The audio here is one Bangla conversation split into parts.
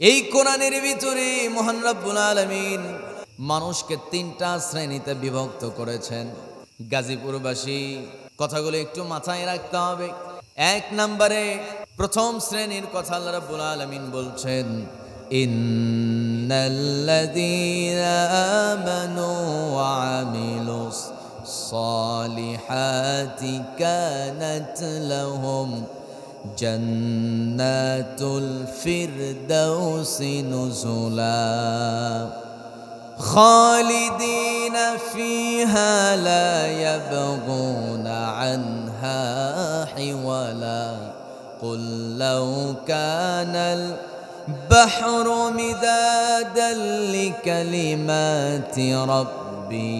এই কোরআনের ভিতরে মহান রব্বুল আলামিন মানুষকে তিনটা শ্রেণীতে বিভক্ত করেছেন। গাজীপুরবাসী কথাগুলো একটু মাথায় রাখতে হবে। এক নম্বরে প্রথম শ্রেণীর কথা আল্লাহ রাব্বুল আলামিন বলছেন, ইন্নাল্লাযীনা আমানু ওয়া আমিলুস সালিহাতি কানাত লাহুম জান্নাতুল ফিরদাউসি নুজুলা খালিদিন ফিহা লা ইয়াবগুনা আনহা হিওয়ালা কুল লাউ কানাল বাহরু মিদাদান লিকালিমাতি রাব্বি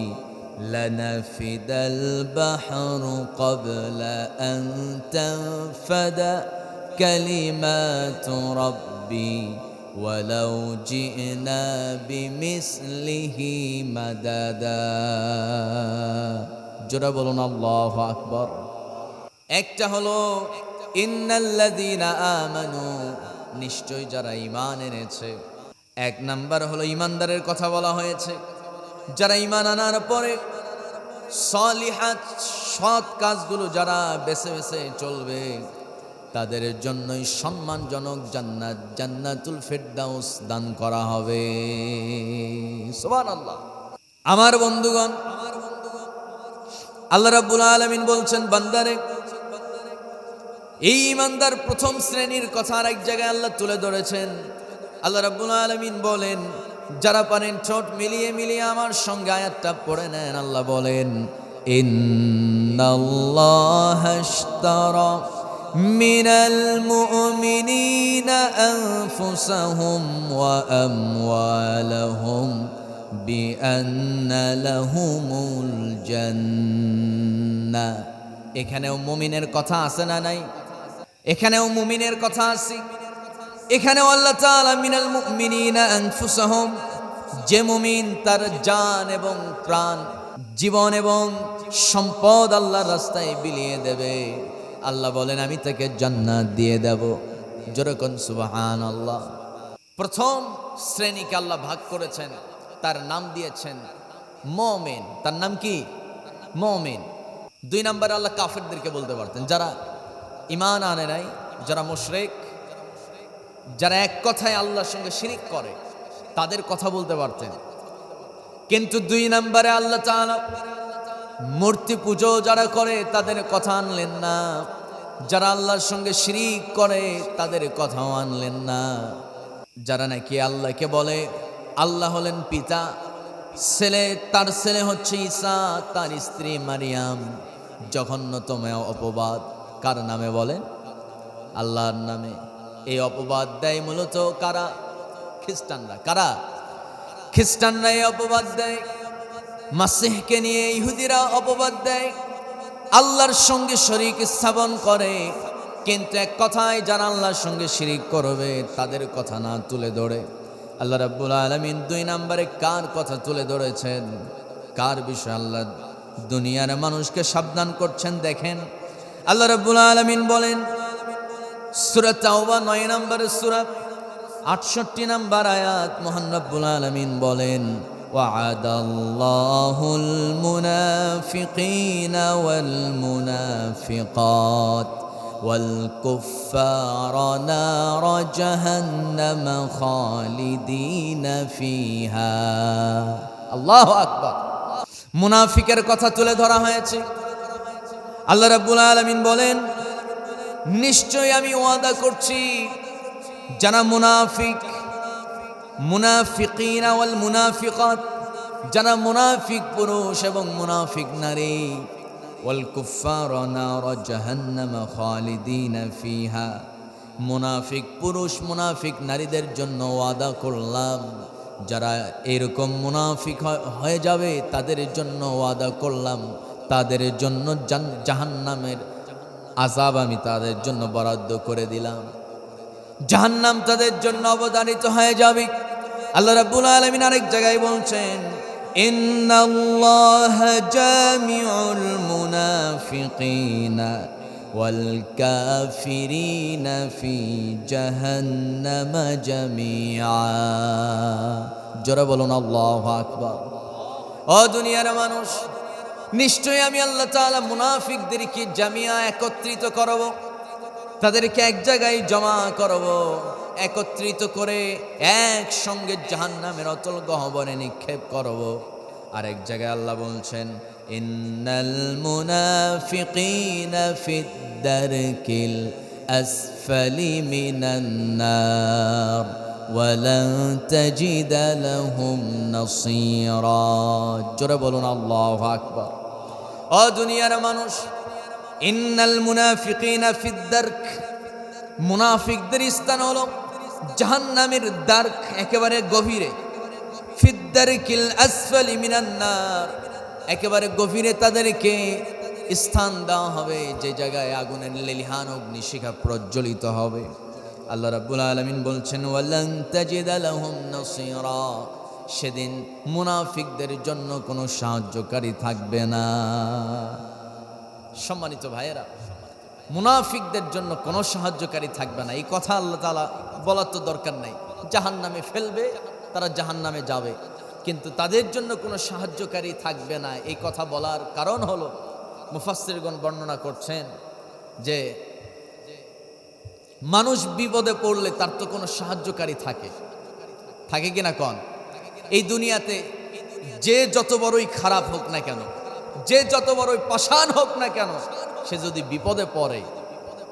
لنفد البحر قبل أن تنفد كلمات ربي ولو جئنا بمثله مددا জোরে বলুন আল্লাহু আকবার। একটা হলো ইন্নাল্লাযীনা আমানু, নিশ্চয় যারা ঈমান এনেছে। এক নাম্বার হলো ঈমানদারের কথা বলা হয়েছে, যারা ঈমান আনার পরে সালিহাত সৎ কাজগুলো যারা বেছে বেছে চলবে তাদের জন্যই সম্মানজনক জান্নাত, জান্নাতুল ফিরদাউস দান করা হবে। সুবহানাল্লাহ। আমার বন্ধুগণ, আল্লাহ রাব্বুল আলামিন বলছেন, বান্দারে, এই ঈমানদার প্রথম শ্রেণীর কথা আর এক জায়গায় আল্লাহ তুলে ধরেছেন। আল্লাহ রাব্বুল আলামিন বলেন, যারা পারেন ঠোঁট মিলিয়ে মিলিয়ে আমার সঙ্গে আয়াতটা পড়ে নেন। আল্লাহ বলেন, ইন্নাল্লাহা আশতারা মিনাল মুমিনিনা আনফুসাহুম ওয়া আমওয়ালাহুম বিআন্না লাহুমুল জান্নাহ। এখানেও মুমিনের কথা আছে না নাই? এখানেও মুমিনের কথা আছে। এখানেও আল্লাহ তাআলা মিনাল মুমিনিনা আনফুসাহুম, যে মুমিন তার জান এবং প্রাণ, জীবন এবং সম্পদ আল্লাহর রাস্তায় বিলিয়ে দেবে, আল্লাহ বলেন আমি তাকে জান্নাত দিয়ে দেব। জোরে কোন সুবহানাল্লাহ। প্রথম শ্রেণীকে আল্লাহ ভাগ করেছেন, তার নাম দিয়েছেন মুমিন। তার নাম কি? মুমিন। দুই নম্বরে আল্লাহ কাফেরদেরকে বলতে পারতেন, যারা ঈমান আনে নাই, যারা মুশরিক, যারা এক কথায় আল্লাহর সঙ্গে শিরিক করে, তাদের কথা বলতে পারতেন। কিন্তু দুই নম্বরে আল্লাহ তাআলা মূর্তি পুজো যারা করে তাদের কথা আনলেন না, যারা আল্লাহর সঙ্গে শিরিক করে তাদের কথাও আনলেন না। যারা নাকি আল্লাহকে বলে আল্লাহ হলেন পিতা, ছেলে, তার ছেলে হচ্ছে ঈসা, তার স্ত্রী মারিয়াম, জঘন্যতম অপবাদ। কার নামে বলেন? আল্লাহর নামে। এই অপবাদ দেয় মূলত কারা? খ্রিস্টানরা। কারা? খ্রিস্টানরা এই অপবাদ দেয়। মাসিহকে নিয়ে ইহুদিরা অপবাদ দেয়, আল্লাহর সঙ্গে শরীক স্থাপন করে। কিন্তু এক কথায় যারা আল্লাহর সঙ্গে শিরিক করবে তাদের কথা না তুলে ধরে আল্লাহ রাব্বুল আলামিন দুই নম্বরে কার কথা তুলে ধরেছেন? কার বিষয়ে আল্লাহ দুনিয়ার মানুষকে সাবধান করছেন? দেখেন, আল্লাহ রাব্বুল আলামিন বলেন, সূরা তাওবা 9 নম্বরের সূরা 68 নম্বর আয়াত, মহান রব্বুল আলামিন বলেন, ওয়া'আদাল্লাহুল মুনাফিকিনা ওয়াল মুনাফিকাত ওয়াল কুফফারা নার জাহান্নাম খালিদিনা ফিহা। আল্লাহু আকবার। মুনাফিকের কথা তুলে ধরা হয়েছে। আল্লাহ রাব্বুল আলামিন বলেন, নিশ্চয় আমি ওয়াদা করছি যারা মুনাফিক, মুনাফিকিনা ওয়াল মুনাফিকাত, যারা মুনাফিক পুরুষ এবং মুনাফিক নারী, ওয়াল কুফফারা নার জাহান্নাম খালিদিনা ফিহা, মুনাফিক পুরুষ মুনাফিক নারীদের জন্য ওয়াদা করলাম, যারা এরকম মুনাফিক হয়ে যাবে তাদের জন্য ওয়াদা করলাম, তাদের জন্য জাহান্নামের আযাব আমি তাদের জন্য বরাদ্দ করে দিলাম। জাহান্নাম তাদের জন্য অবধারিত হয়ে যাবে। আল্লাহ রাব্বুল আলামিন আরেক জায়গায় বলছেন, ইন্নাল্লাহা জামিউল মুনাফিকিনা والكافرين في جهنم جميعا জোরে বলুন আল্লাহু আকবার। ও দুনিয়ার মানুষ, নিশ্চয়ই আমি আল্লাহ তাআলা মুনাফিকদেরকে জামিয়া একত্রিত করব, তাদেরকে এক জায়গায় জমা করব, একত্রিত করে একসঙ্গে জাহান্নামের অতল গহ্বরে নিক্ষেপ করব। আর এক জায়গায় আল্লাহ বলছেন, ইন্নাল মুনাফিকিনা ফিদ দারকিল আসফালি মিনান নার ওয়ালান তাজিদা লাহুম নাসীরা। জোরে বলুন আল্লাহু আকবার। ও দুনিয়ার মানুষ, ইন্নাল মুনাফিকিনা ফিদ দারক, মুনাফিকদের স্থান হলো জাহান্নামের দারক, একেবারে গভীরে। ফিদ দারকিল আসফালি মিনান নার, একেবারে গভীরে তাদেরকে স্থান দেওয়া হবে, যে জায়গায় আগুনের লেলিহান অগ্নিশিখা প্রজ্বলিত হবে। আল্লাহ রাব্বুল আলামিন বলছেন, ওয়ালান তাজিদা লাহুম নাসীরা, সেদিন মুনাফিকদের জন্য কোনো সাহায্যকারী থাকবে না। সম্মানিত ভাইয়েরা, মুনাফিকদের জন্য কোনো সাহায্যকারী থাকবে না, এই কথা আল্লাহ তাআলা বলার তো দরকার নাই। জাহান্নামে ফেলবে, তারা জাহান্নামে যাবে, কিন্তু তাদের জন্য কোনো সাহায্যকারী থাকবে না। এই কথা বলার কারণ হলো, মুফাসসিরগণ বর্ণনা করছেন যে মানুষ বিপদে পড়লে তার তো কোনো সাহায্যকারী থাকে, থাকে কিনা কন? এই দুনিয়াতে যে যত বড়ই খারাপ হোক না কেন, যে যত বড়ই পাষাণ হোক না কেন, সে যদি বিপদে পড়ে,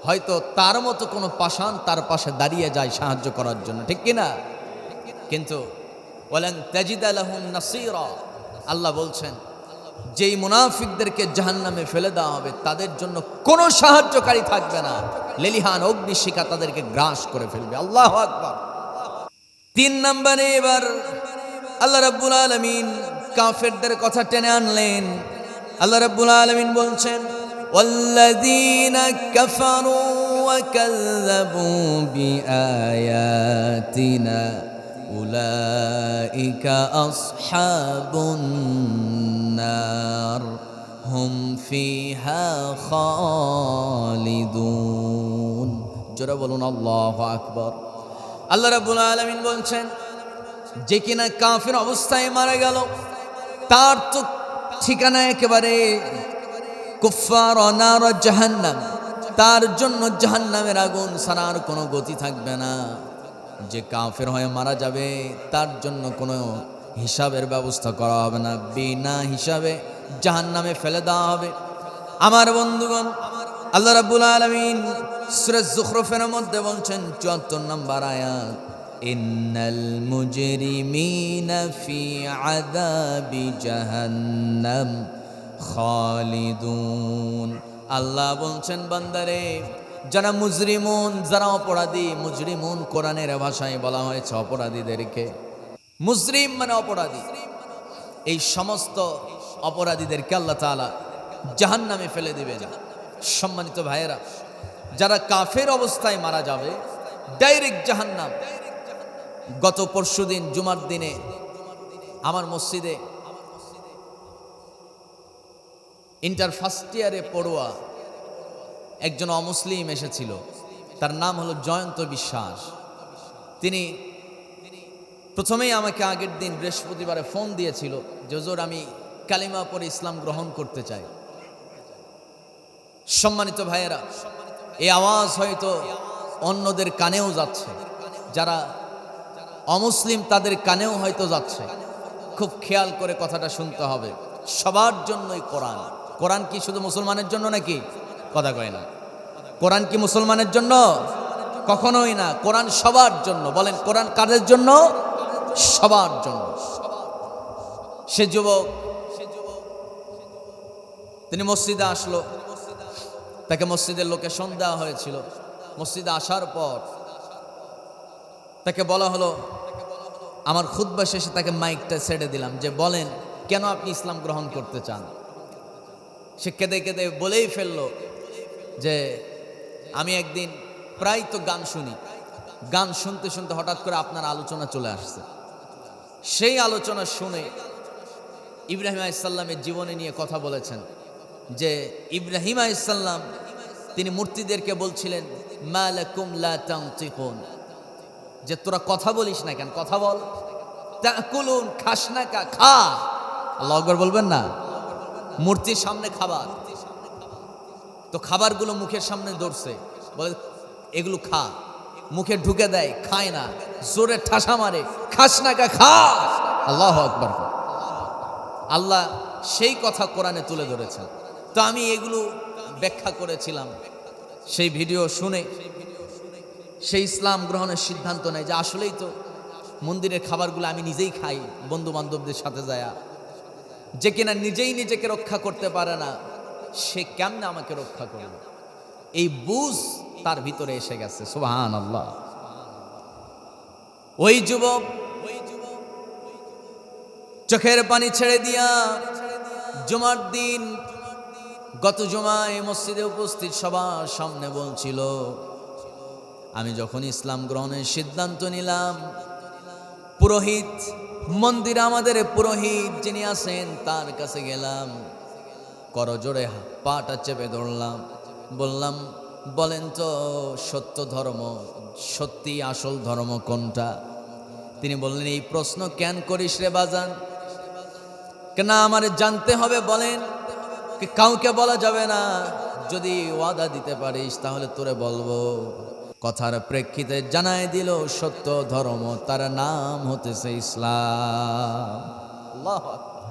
হয়তো তার মতো কোনো পাষাণ তার পাশে দাঁড়িয়ে যায় সাহায্য করার জন্য, ঠিক কিনা? কিন্তু ওয়ালান তাজিদা লাহুম নাসীরা, আল্লাহ বলছেন যেই মুনাফিকদেরকে জাহান্নামে ফেলে দেওয়া হবে, তাদের জন্য কোনো সাহায্যকারী থাকবে না, লেলিহান অগ্নিশিখা তাদেরকে গ্রাস করে ফেলবে। আল্লাহু আকবার। 3 নম্বরে এবার আল্লাহ রাব্বুল আলামিন কাফেরদের কথা টেনে আনলেন। আল্লাহ রাব্বুল আলামিন বলছেন, ওয়াল্লাযীনা কাফারু ওয়া কাযযাবু বিআয়াতিনা উলাইকা আসহাবুন নার হুম ফিহা খালিদুন। জোরে বলুন আল্লাহু আকবার। আল্লাহ রাব্বুল আলামিন বলছেন, যে কিনা কাফের অবস্থায় মারা গেল, তার তো ঠিকানা একেবারে কুফফার নার জাহান্নাম, তার জন্য জাহান্নামের আগুন ছাড়া আর কোনো গতি থাকবে না। যে কাফের হয়ে মারা যাবে, তার জন্য কোনো হিসাবের ব্যবস্থা করা হবে না, বিনা হিসাবে জাহান্নামে ফেলে দেওয়া হবে। আমার বন্ধুগণ, আল্লাহ রাব্বুল আলামিন সূরা যুখরুফের মধ্যে বলছেন ৭৪ নম্বর আয়াত, ইন্নাল মুজরিমিনা ফি আযাবি জাহান্নাম খালিদুন। আল্লাহ বলছেন, বান্দারে, যারা মুজরিমুন, যারা অপরাধী, মুজরিমুন কোরআনের ভাষায় বলা হয়েছে অপরাধীদেরকে। মুজরিম মানে অপরাধী। এই সমস্ত অপরাধীদেরকে আল্লাহ তাআলা জাহান্নামে ফেলে দিবেন। সম্মানিত ভাইয়েরা, যারা কাফের অবস্থায় মারা যাবে, ডাইরেক্ট জাহান্নাম। গত পরশুদিন জুমার দিনে আমার মসজিদে ইন্টার ফার্স্ট ইয়ারে পড়ুয়া একজন অমুসলিম এসেছিল। তার নাম হলো জয়ন্ত বিশ্বাস। তিনি প্রথমেই আমাকে আগের দিন বৃহস্পতিবারে ফোন দিয়েছিল যে হুজুর, আমি কালিমা পড়ে ইসলাম গ্রহণ করতে চাই। সম্মানিত ভাইয়েরা, এই আওয়াজ হয়তো অন্যদের কানেও যাচ্ছে, যারা অমুসলিম তাদের কানেও হয়তো যাচ্ছে। খুব খেয়াল করে কথাটা শুনতে হবে। সবার জন্যই কোরআন। কোরআন কি শুধু মুসলমানের জন্য নাকি? কথা কয় না। কোরআন কি মুসলমানের জন্য? কখনোই না। কোরআন সবার জন্য। বলেন, কোরআন কাদের জন্য? সবার জন্য। সে যুবক, তিনি মসজিদে আসলো, তাকে মসজিদের লোকেশন দেওয়া হয়েছিল। মসজিদে আসার পর তাকে বলা হলো, আমার খুতবা শেষে তাকে মাইকটা ছেড়ে দিলাম যে বলেন কেন আপনি ইসলাম গ্রহণ করতে চান। সে কেঁদে কেঁদে বলেই ফেললো যে আমি একদিন প্রায় তো গান শুনি, গান শুনতে শুনতে হঠাৎ করে আপনার আলোচনা চলে আসছে। সেই আলোচনা শুনে ইব্রাহিম আলাইহিস সালামের জীবনী নিয়ে কথা বলেছেন যে ইব্রাহিম আলাইহিস সালাম তিনি মূর্তিদেরকে বলছিলেন মা লাকুম লা তানতিকুন, যে তোরা কথা বলিস না কেন, কথা বল। তাকুলুন, খাস না কা, খা। আল্লাহু আকবার বলবেন না? মূর্তির সামনে খাবার, তো খাবারগুলো মুখের সামনে ধরছে, বলে এগুলো খা, মুখে ঢুকে দেয়, খায় না, জোরে ঠাসা মারে, খাস না কা, খা। আল্লাহু আকবার। আল্লাহ সেই কথা কোরআনে তুলে ধরেছেন। তো আমি এগুলো ব্যাখ্যা করেছিলাম, সেই ভিডিও শুনে সেই ইসলাম গ্রহণের সিদ্ধান্ত নেয় যে আসলেই তো মন্দিরের খাবারগুলো আমি নিজেই খাই বন্ধু বান্ধবদের সাথে যায়া, যে কিনা নিজেই নিজেকে রক্ষা করতে পারে না, সে কেমনে আমাকে রক্ষা করবে, এই বুঝ তার ভিতরে এসে গেছে। সুবহানাল্লাহ। ওই যুবক চোখের পানি ছেড়ে দিয়া জুমার দিন গত জুমায় মসজিদে উপস্থিত সবার সামনে বলছিল, আমি যখন ইসলাম গ্রহণের সিদ্ধান্ত নিলাম, পুরোহিত মন্দিরে আমাদের পুরোহিত যিনি আছেন তার কাছে গেলাম, করজোড়ে পাটা চেপে ধরলাম, বললাম বলেন তো সত্য ধর্ম, সত্যি আসল ধর্ম কোনটা? তিনি বললেন এই প্রশ্ন কেন করিস রে বাজান? কেন আমার জানতে হবে, বলেন। কাউকে বলা যাবে না, যদি ওয়াদা দিতে পারিস তাহলে তোরে বলবো। কথার প্রেক্ষিতে জানাই দিল সত্য ধর্ম, তার নাম হতেছে ইসলাম। আল্লাহু আকবার।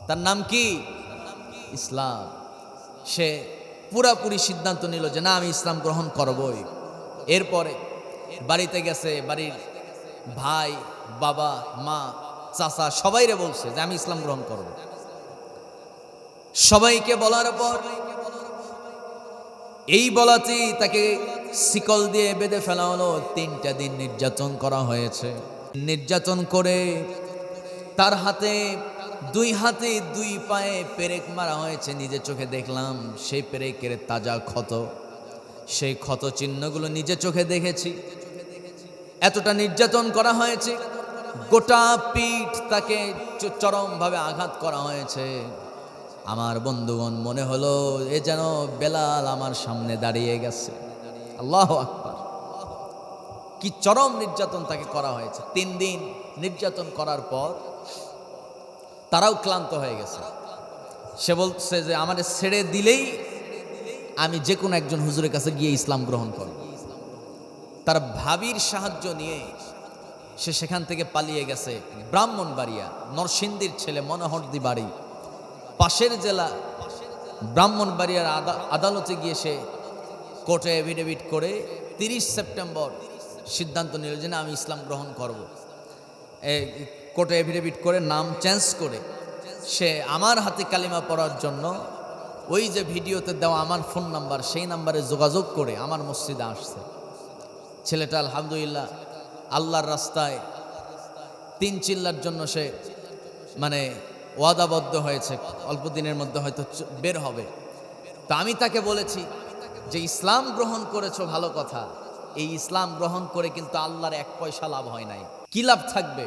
তার নাম কি? ইসলাম। সে পুরাপুরি সিদ্ধান্ত নিল যে না, আমি ইসলাম গ্রহণ করবই। এরপরে বাড়িতে গেছে, বাড়ির ভাই, বাবা, মা, চাচা সবাইরে বলছে যে আমি ইসলাম গ্রহণ করব। সবাইকে বলার পর এই বলাতেই তাকে শিকল দিয়ে বেঁধে ফেলা হলো। 3টা দিন নির্যাতন করা হয়েছে। নির্যাতন করে তার হাতে 2 পায়ে পেরেক মারা হয়েছে। নিজে চোখে দেখলাম সেই পেরেকের তাজা ক্ষত, সেই ক্ষত চিহ্নগুলো নিজে চোখে দেখেছি। এতটা নির্যাতন করা হয়েছে, গোটা পিঠ তাকে চরমভাবে আঘাত করা হয়েছে। আমার বন্ধুগণ, মনে হলো এ যেন বেলাল আমার সামনে দাঁড়িয়ে গেছে। আল্লাহু আকবার। কি চরম নির্যাতন তাকে করা হয়েছে। 3 দিন নির্যাতন করার পর তারাও ক্লান্ত হয়ে গেছে। সে বলছে যে আমারে ছেড়ে দিলেই আমি যে কোনো একজন হুজুরের কাছে গিয়ে ইসলাম গ্রহণ করব। তার ভাবির সাহায্য নিয়ে সে সেখান থেকে পালিয়ে গেছে ব্রাহ্মণবাড়িয়া। নরসিংদীর ছেলে, মনোহরদী বাড়ি, পাশের জেলা ব্রাহ্মণবাড়িয়ার আদালতে গিয়ে সে কোর্টে এফিডেভিট করে 30 সেপ্টেম্বর সিদ্ধান্ত নিল যে না, আমি ইসলাম গ্রহণ করব। কোর্টে এফিডেভিট করে নাম চেঞ্জ করে সে আমার হাতে কালিমা পড়ার জন্য ওই যে ভিডিওতে দেওয়া আমার ফোন নাম্বার, সেই নাম্বারে যোগাযোগ করে আমার মসজিদে আসছে। ছেলেটা আলহামদুলিল্লাহ আল্লাহর রাস্তায় 3 চিল্লার জন্য সে মানে ওয়াদাবদ্ধ হয়েছে, অল্প দিনের মধ্যে হয়তো বের হবে। তো আমি তাকে বলেছি যে ইসলাম গ্রহণ করেছো ভালো কথা, এই ইসলাম গ্রহণ করে কিন্তু আল্লাহর 1 পয়সা লাভ হয় নাই। কি লাভ থাকবে?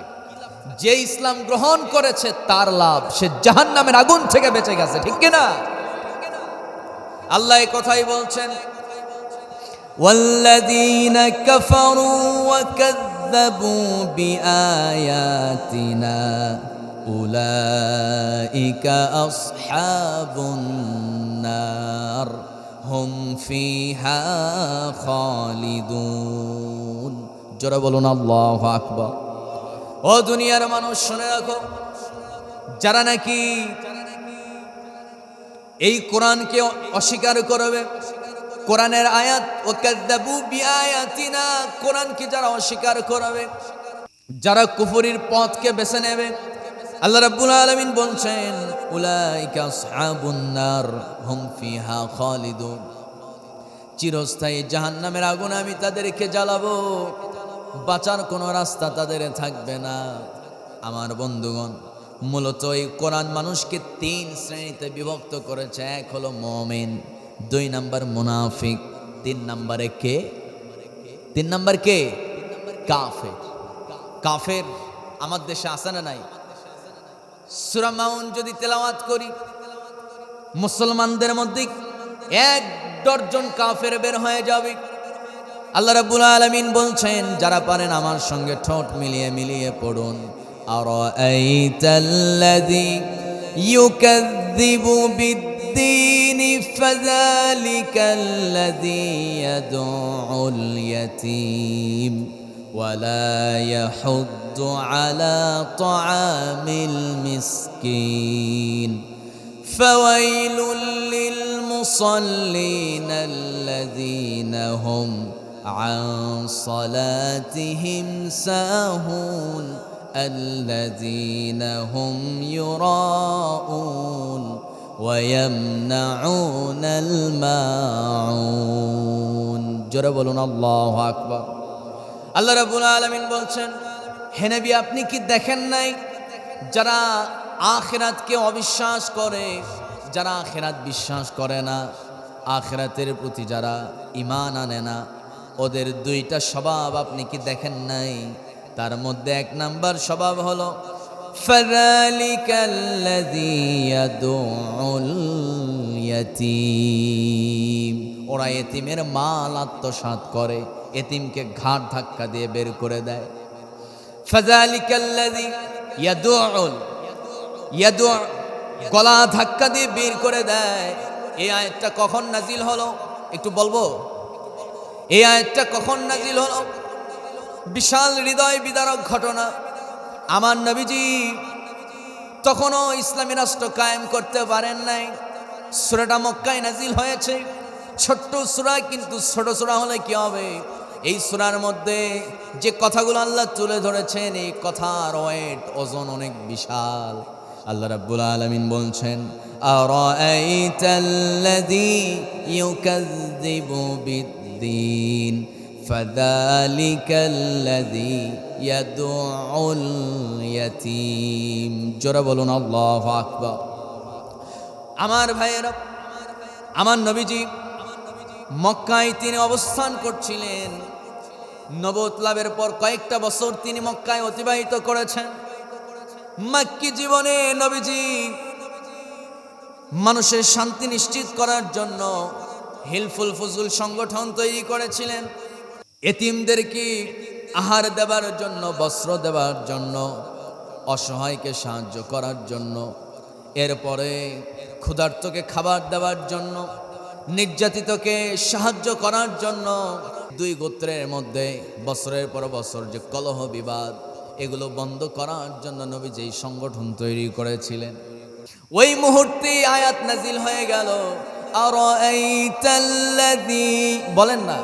যে ইসলাম গ্রহণ করেছে তার লাভ, সে জাহান্নামের আগুন থেকে বেঁচে গেছে, ঠিক কিনা? আল্লাহ এই কথাই বলছেন, ওয়াল্লাযীনা কাফারু ওয়া কাযযাবু বিআয়াতিনা উলাইকা আসহাবুন নার হুম ফিহা খালিদুন। জোরে বলুন আল্লাহু আকবার। ও দুনিয়ার মানুষ, শুনে রাখো, যারা নাকি এই কোরআনকে অস্বীকার করবে, কোরআনের আয়াত ও কাযযাবু বিআয়াতিনা, কোরআনকে যারা অস্বীকার করবে, যারা কুফরির পথকে বেছে নেবে, আল্লাহ রাব্বুল আলামিন বলছেন উলাইকা আসহাবুন নার হুম ফিহা খালিদুন, চিরস্থায়ী জাহান্নামের আগুন আমি তাদেরকে জ্বালাবো, বাঁচার কোনো রাস্তা তাদের থাকবে না। আমার বন্ধুগণ, মূলত এই কোরআন মানুষকে 3 শ্রেণীতে বিভক্ত করেছে। 1 হলো মুমিন, 2 নাম্বার মুনাফিক, 3 নাম্বারে কে? 3 নাম্বার কে? কাফের। কাফের আমার দেশে আছে না নাই? সূরা মাউন যদি তেলাওয়াত করি, মুসলমানদের মধ্যে ডজন কাফের বের হয়ে যাবে। আল্লাহ রাব্বুল আলামিন বলছেন, যারা পারেন আমার সঙ্গে ঠোঁট মিলিয়ে মিলিয়ে পড়ুন, আরাআইতাল্লাযী ইউকাযযিবু বিদ্দীন ফাযালিকাল্লাযী ইয়াদউল ইয়াতীম ওয়ালা ইয়াহুদ্দু আলা তাআমিল মিসকিন ফাওয়াইলুল লিল মুসাল্লিন আল্লাযীনা হুম عن صلاتهم ساهون الذين هم يراءون ويمنعون الماعون জোরে বলুন আল্লাহু আকবার। আল্লাহ রাব্বুল আলামিন বলছেন, হে নবী আপনি কি দেখেন নাই যারা আখিরাতকে অবিশ্বাস করে, যারা আখিরাত বিশ্বাস করে না, আখিরাতের প্রতি যারা ঈমান আনে না, ওদের দুইটা স্বভাব আপনি কি দেখেন নাই? তার মধ্যে এক নাম্বার স্বভাব হলো ফাযালিকাল্লাযী ইয়াদউল ইয়াতীম, ওরা এতিমের মাল আত্মসাৎ করে, এতিমকে ঘাট ধাক্কা দিয়ে বের করে দেয়। ফাযালিকাল্লাযী ইয়াদউ, গলা ধাক্কা দিয়ে বের করে দেয়। এই আয়াতটা কখন নাজিল হলো একটু বলবো? এই আয়াতটা কখন নাজিল হলো? বিশাল হৃদয় বিদারক ঘটনা। আমার নবীজি তখনও ইসলামী রাষ্ট্র কায়েম করতে পারেন নাই। সূরাটা মক্কায় নাজিল হয়েছে, ছোট্ট সূরা, কিন্তু ছোট সূরা হলে কি হবে? এই সূরার মধ্যে যে কথাগুলো আল্লাহ তুলে ধরেছেন, এই কথার ওয়েট, ওজন অনেক বিশাল। আল্লাহ রাব্বুল আলামিন বলছেন, আরাআইতাল্লাযী ইউকাযযিবু বিদ্দীন ফাযালিকাল্লাযী ইয়াদউল ইয়াতীম। জোরে বলুন আল্লাহু আকবার। আমার ভাইয়েরা, আমার নবীজি মক্কায় তিনি অবস্থান করছিলেন। নবুয়ত লাভের পর কয়েকটা বছর তিনি মক্কায় অতিবাহিত করেছেন। মক্কি জীবনে নবীজি মানুষের শান্তি নিশ্চিত করার জন্য হিলফুল ফুজুল সংগঠন তৈরি করেছিলেন। এতিমদেরকে আহার দেওয়ার জন্য, বস্ত্র দেওয়ার জন্য, অসহায়কে সাহায্য করার জন্য, এরপরে ক্ষুধার্তকে খাবার দেওয়ার জন্য, নির্যাতিতকে সাহায্য করার জন্য। দুই গোত্রের মধ্যে বছরের পর বছর যে কলহ বিবাদ, এগুলো বন্ধ করার জন্য নবী যেই সংগঠন তৈরি করেছিলেন, ওই মুহূর্তে আয়াত নাজিল হয়ে গেল, আরাআইতাল্লাযী, বলেন না,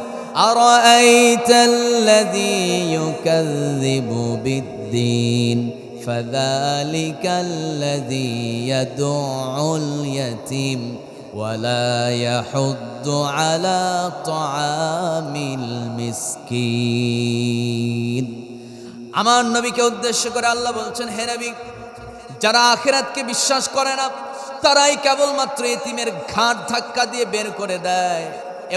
আরাআইতাল্লাযী ইউকাযযিবু বিদ্দীন ফাযালিকাল্লাযী ইয়াদউল ইয়াতীম ওয়ালা ইয়াহুদ্দু আলা তাআমিল মিসকিন। আমার নবীকে উদ্দেশ্য করে আল্লাহ বলছেন, হে নবী, যারা আখিরাতকে বিশ্বাস করে না, তারাই কেবলমাত্র এতিমের ঘাট ধাক্কা দিয়ে বের করে দেয়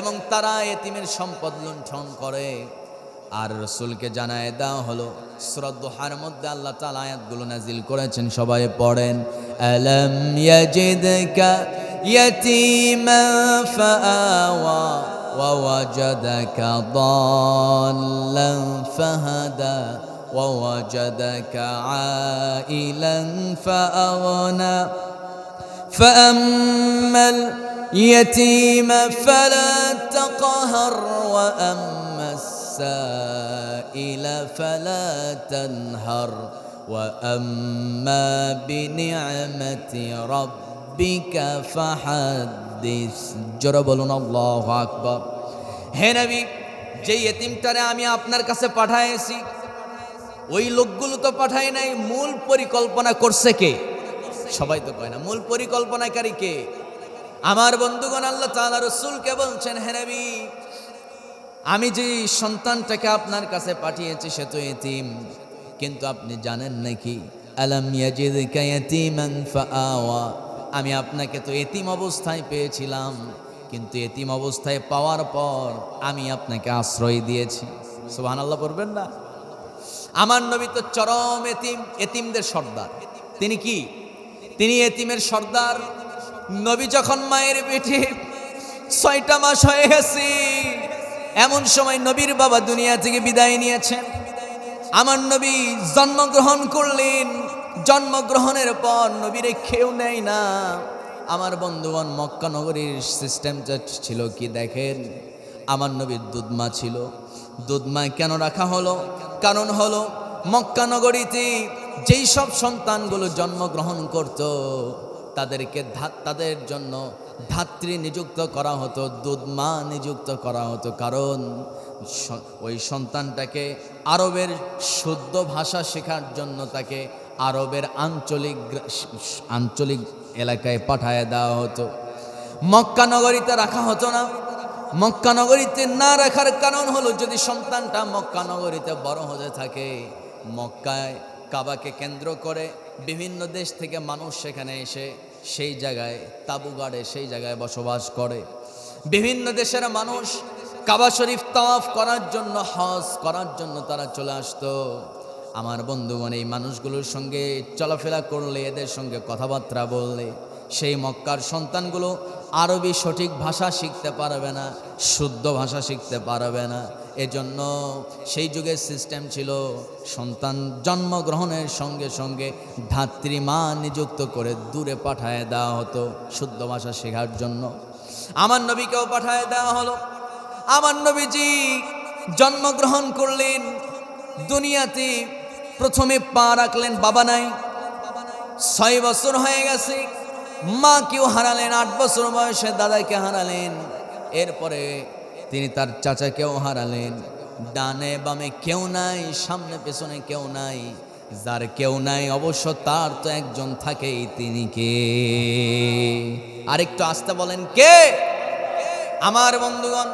এবং তারা এতিমের সম্পদ লুণ্ঠন করে। আর রাসূলকে জানায় দেওয়া হলো, সূরা দুহার মধ্যে আল্লাহ তাআলা আয়াতগুলো নাজিল করেছেন, সবাই পড়েন, আলাম ইয়াজিদকা ইয়াতীমান ফাআওয়া ওয়া ওয়াজাদাকা দাল্লান ফাহাদা ووجدك عائلا فأغنى فأما اليتيم فلا تقهر وأما السائل فلا تنهر وأما بنعمة ربك فحدث। জোরে বলুন আল্লাহু আকবার। হে নবী, যে ইতিমটারে আমি আপনার কাছে পাঠাইছি, ওই লোকগুলো তো পাঠায় নাই, মূল পরিকল্পনা করছে কে? সবাই তো কয় না, মূল পরিকল্পনাকারী কে? আমার বন্ধুগণ, আল্লাহ তাআলা রাসূলকে বলছেন, হে নবী, আমি যে সন্তানটাকে আপনার কাছে পাঠিয়েছি সে তো এতিম, কিন্তু আপনি জানেন নাকি, আলাম ইয়াজিদকা ইয়াতীমান ফাআওয়া, আমি আপনাকে তো এতিম অবস্থায় পেয়েছিলাম, কিন্তু এতিম অবস্থায় পাওয়ার পর আমি আপনাকে আশ্রয় দিয়েছি। সুবহানাল্লাহ পড়বেন না? আমার নবী তো চরম এতিম, এতিমদের সর্দার। তিনি কি? তিনি এতিমের সর্দার। নবী যখন মায়ের পেটে 6টা মাস হয়ে গেছে। এমন সময় নবীর বাবা দুনিয়া থেকে বিদায় নিয়েছেন। আমার নবী জন্মগ্রহণ করলেন। জন্মগ্রহণের পর নবীরে কেউ নেয় না। আমার বন্ধুগণ, মক্কা নগরীর সিস্টেমটা ছিল কি দেখেন, আমার নবীর দুধমা ছিল। দুধমা কেন রাখা হলো? কারণ হলো মক্কা নগরীতে যেই সব সন্তানগুলো জন্মগ্রহণ করত তাদেরকে তাদের জন্য ধাত্রী নিযুক্ত করা হতো, দুধমা নিযুক্ত করা হতো। কারণ ওই সন্তানটাকে আরবের শুদ্ধ ভাষা শেখার জন্য তাকে আরবের আঞ্চলিক এলাকায় পাঠায় দেওয়া হতো। মক্কা নগরীতে রাখা হতো না। মক্কা নগরীতে না রাখার কারণ হলো, যদি সন্তানটা মক্কা নগরীতে বড় হতে থাকে, মক্কায় কাবাকে কেন্দ্র করে বিভিন্ন দেশ থেকে মানুষ সেখানে এসে সেই জায়গায় তাঁবু গাড়ে, সেই জায়গায় বসবাস করে। বিভিন্ন দেশের মানুষ কাবা শরীফ তাওয়াফ করার জন্য, হজ করার জন্য তারা চলে আসতো। আমার বন্ধুগণ, এই মানুষগুলোর সঙ্গে চলাফেরা করলে, এদের সঙ্গে কথাবার্তা বললে, সেই মক্কার সন্তানগুলো আরবি সঠিক ভাষা শিখতে পারবে না, শুদ্ধ ভাষা শিখতে পারবে না। এজন্য সেই যুগের সিস্টেম ছিল, সন্তান জন্মগ্রহণের সঙ্গে সঙ্গে ধাত্রীমা নিযুক্ত করে দূরে পাঠায় দেওয়া হতো শুদ্ধ ভাষা শেখার জন্য। আমার নবীকেও পাঠায় দেওয়া হলো। আমার নবীজি জন্মগ্রহণ করলেন। দুনিয়াতে প্রথমে পা রাখলেন, বাবা নাই। 6 বছর হয়ে গেছে, মাকেও হারালেন। 8 বছর বয়সে দাদাকে হারালেন। এরপরে তিনি তার চাচাকেও হারালেন। ডানে বামে কেউ নাই, সামনে পেছনে কেউ নাই। যার কেউ নাই, অবশ্য তার তো একজন থাকেই, তিনি কে? আরেকটু আস্তে বলেন, কে? আমার বন্ধুগণ,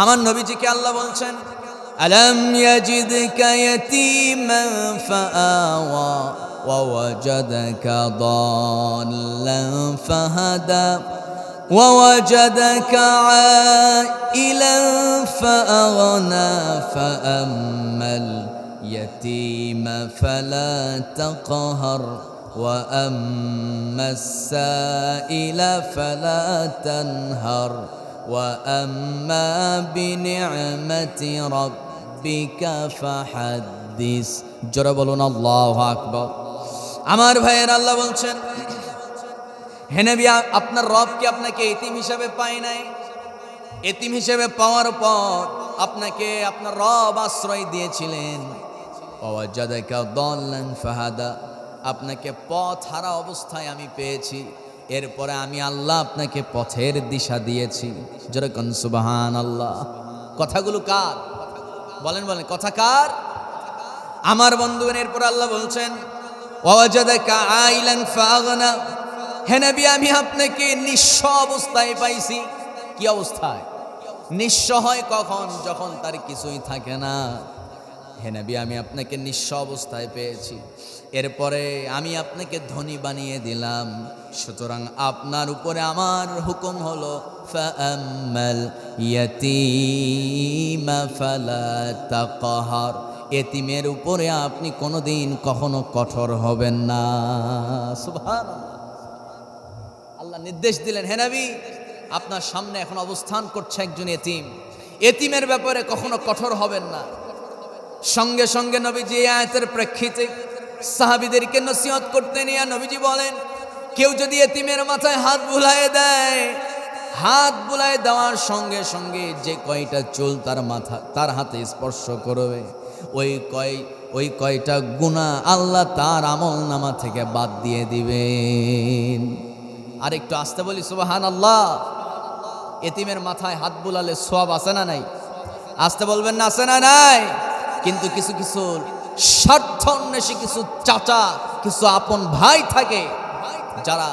আমার নবীজিকে আল্লাহ বলছেন, আলম ইয়াজিদকা ইয়াতীমান ফাআওয়া ওয়া ওয়াজাদাকা দাল্লান ফাহাদা ওয়া ওয়াজাদাকা আইলান ফাআগনা ফাআম্মাল ইয়াতীমা ফালা তাকহার ওয়া আম্মাস সাইলা ফালা তানহার وأما بنعمة ربك فحدث। জোরে বলুন আল্লাহু আকবার। আমার ভাইয়ের, আল্লাহ বলছেন, হে নবী, আপনার রব কি আপনাকে এতিম হিসাবে পায় নাই? এতিম হিসেবে পাওয়ার পর আপনাকে আপনার রব আশ্রয় দিয়েছিলেন। ওয়াজাদাকা দাল্লান ফাহাদা, আপনাকে পথ হারা অবস্থায় আমি পেয়েছি। এরপরে আমি আল্লাহ আপনাকে পথের দিশা দিয়েছি। যেরকম সুবহানাল্লাহ। কথাগুলো কার? বলেন বলেন, কথা কার? আমার বন্ধুগণ, এরপর আল্লাহ বলছেন, ওয়াজাদাকা আইলান ফাগনা, হে নবী, আমি আপনাকে নিঃস্ব অবস্থায় পাইছি। কি অবস্থায়? নিঃস্ব হয় কখন? যখন তার কিছুই থাকে না। হে নবী, আমি আপনাকে নিঃস্ব অবস্থায় পেয়েছি। এরপরে আমি আপনাকে ধনী বানিয়ে দিলাম। সুতরাং আপনার উপরে আমার হুকুম হলো, ফাআম্মাল ইয়াতীমা ফালা তাকহার, এতিমের উপরে আপনি কোনোদিন কখনো কঠোর হবেন না। সুবহানাল্লাহ। আল্লাহ নির্দেশ দিলেন, হে নবী, আপনার সামনে এখন অবস্থান করছে একজন এতিম। এতিমের ব্যাপারে কখনো কঠোর হবেন না। সঙ্গে সঙ্গে নবীজি এই আয়াতের প্রেক্ষিতে সাহাবীদেরকে নসিহত করতে নিয়ে নবীজি বলেন, কেউ যদি এতিমের মাথায় হাত বুলায়ে দেয়, হাত বুলায়ে দেওয়ার সঙ্গে সঙ্গে যে কয়টা চুল তার হাতে স্পর্শ করবে, ওই কয়টা গুনাহ আল্লাহ তার আমল নামা থেকে বাদ দিয়ে দিবেন। আর একটু আস্তে বলি সুবহানাল্লাহ। এতিমের মাথায় হাত বুলালে সওয়াব আছে না নাই? আস্তে বলবেন না, আছে না নাই? কিন্তু কিছু কিছু স্বার্থন্বেষী কিছু চাচা, কিছু আপন ভাই থাকে, যারা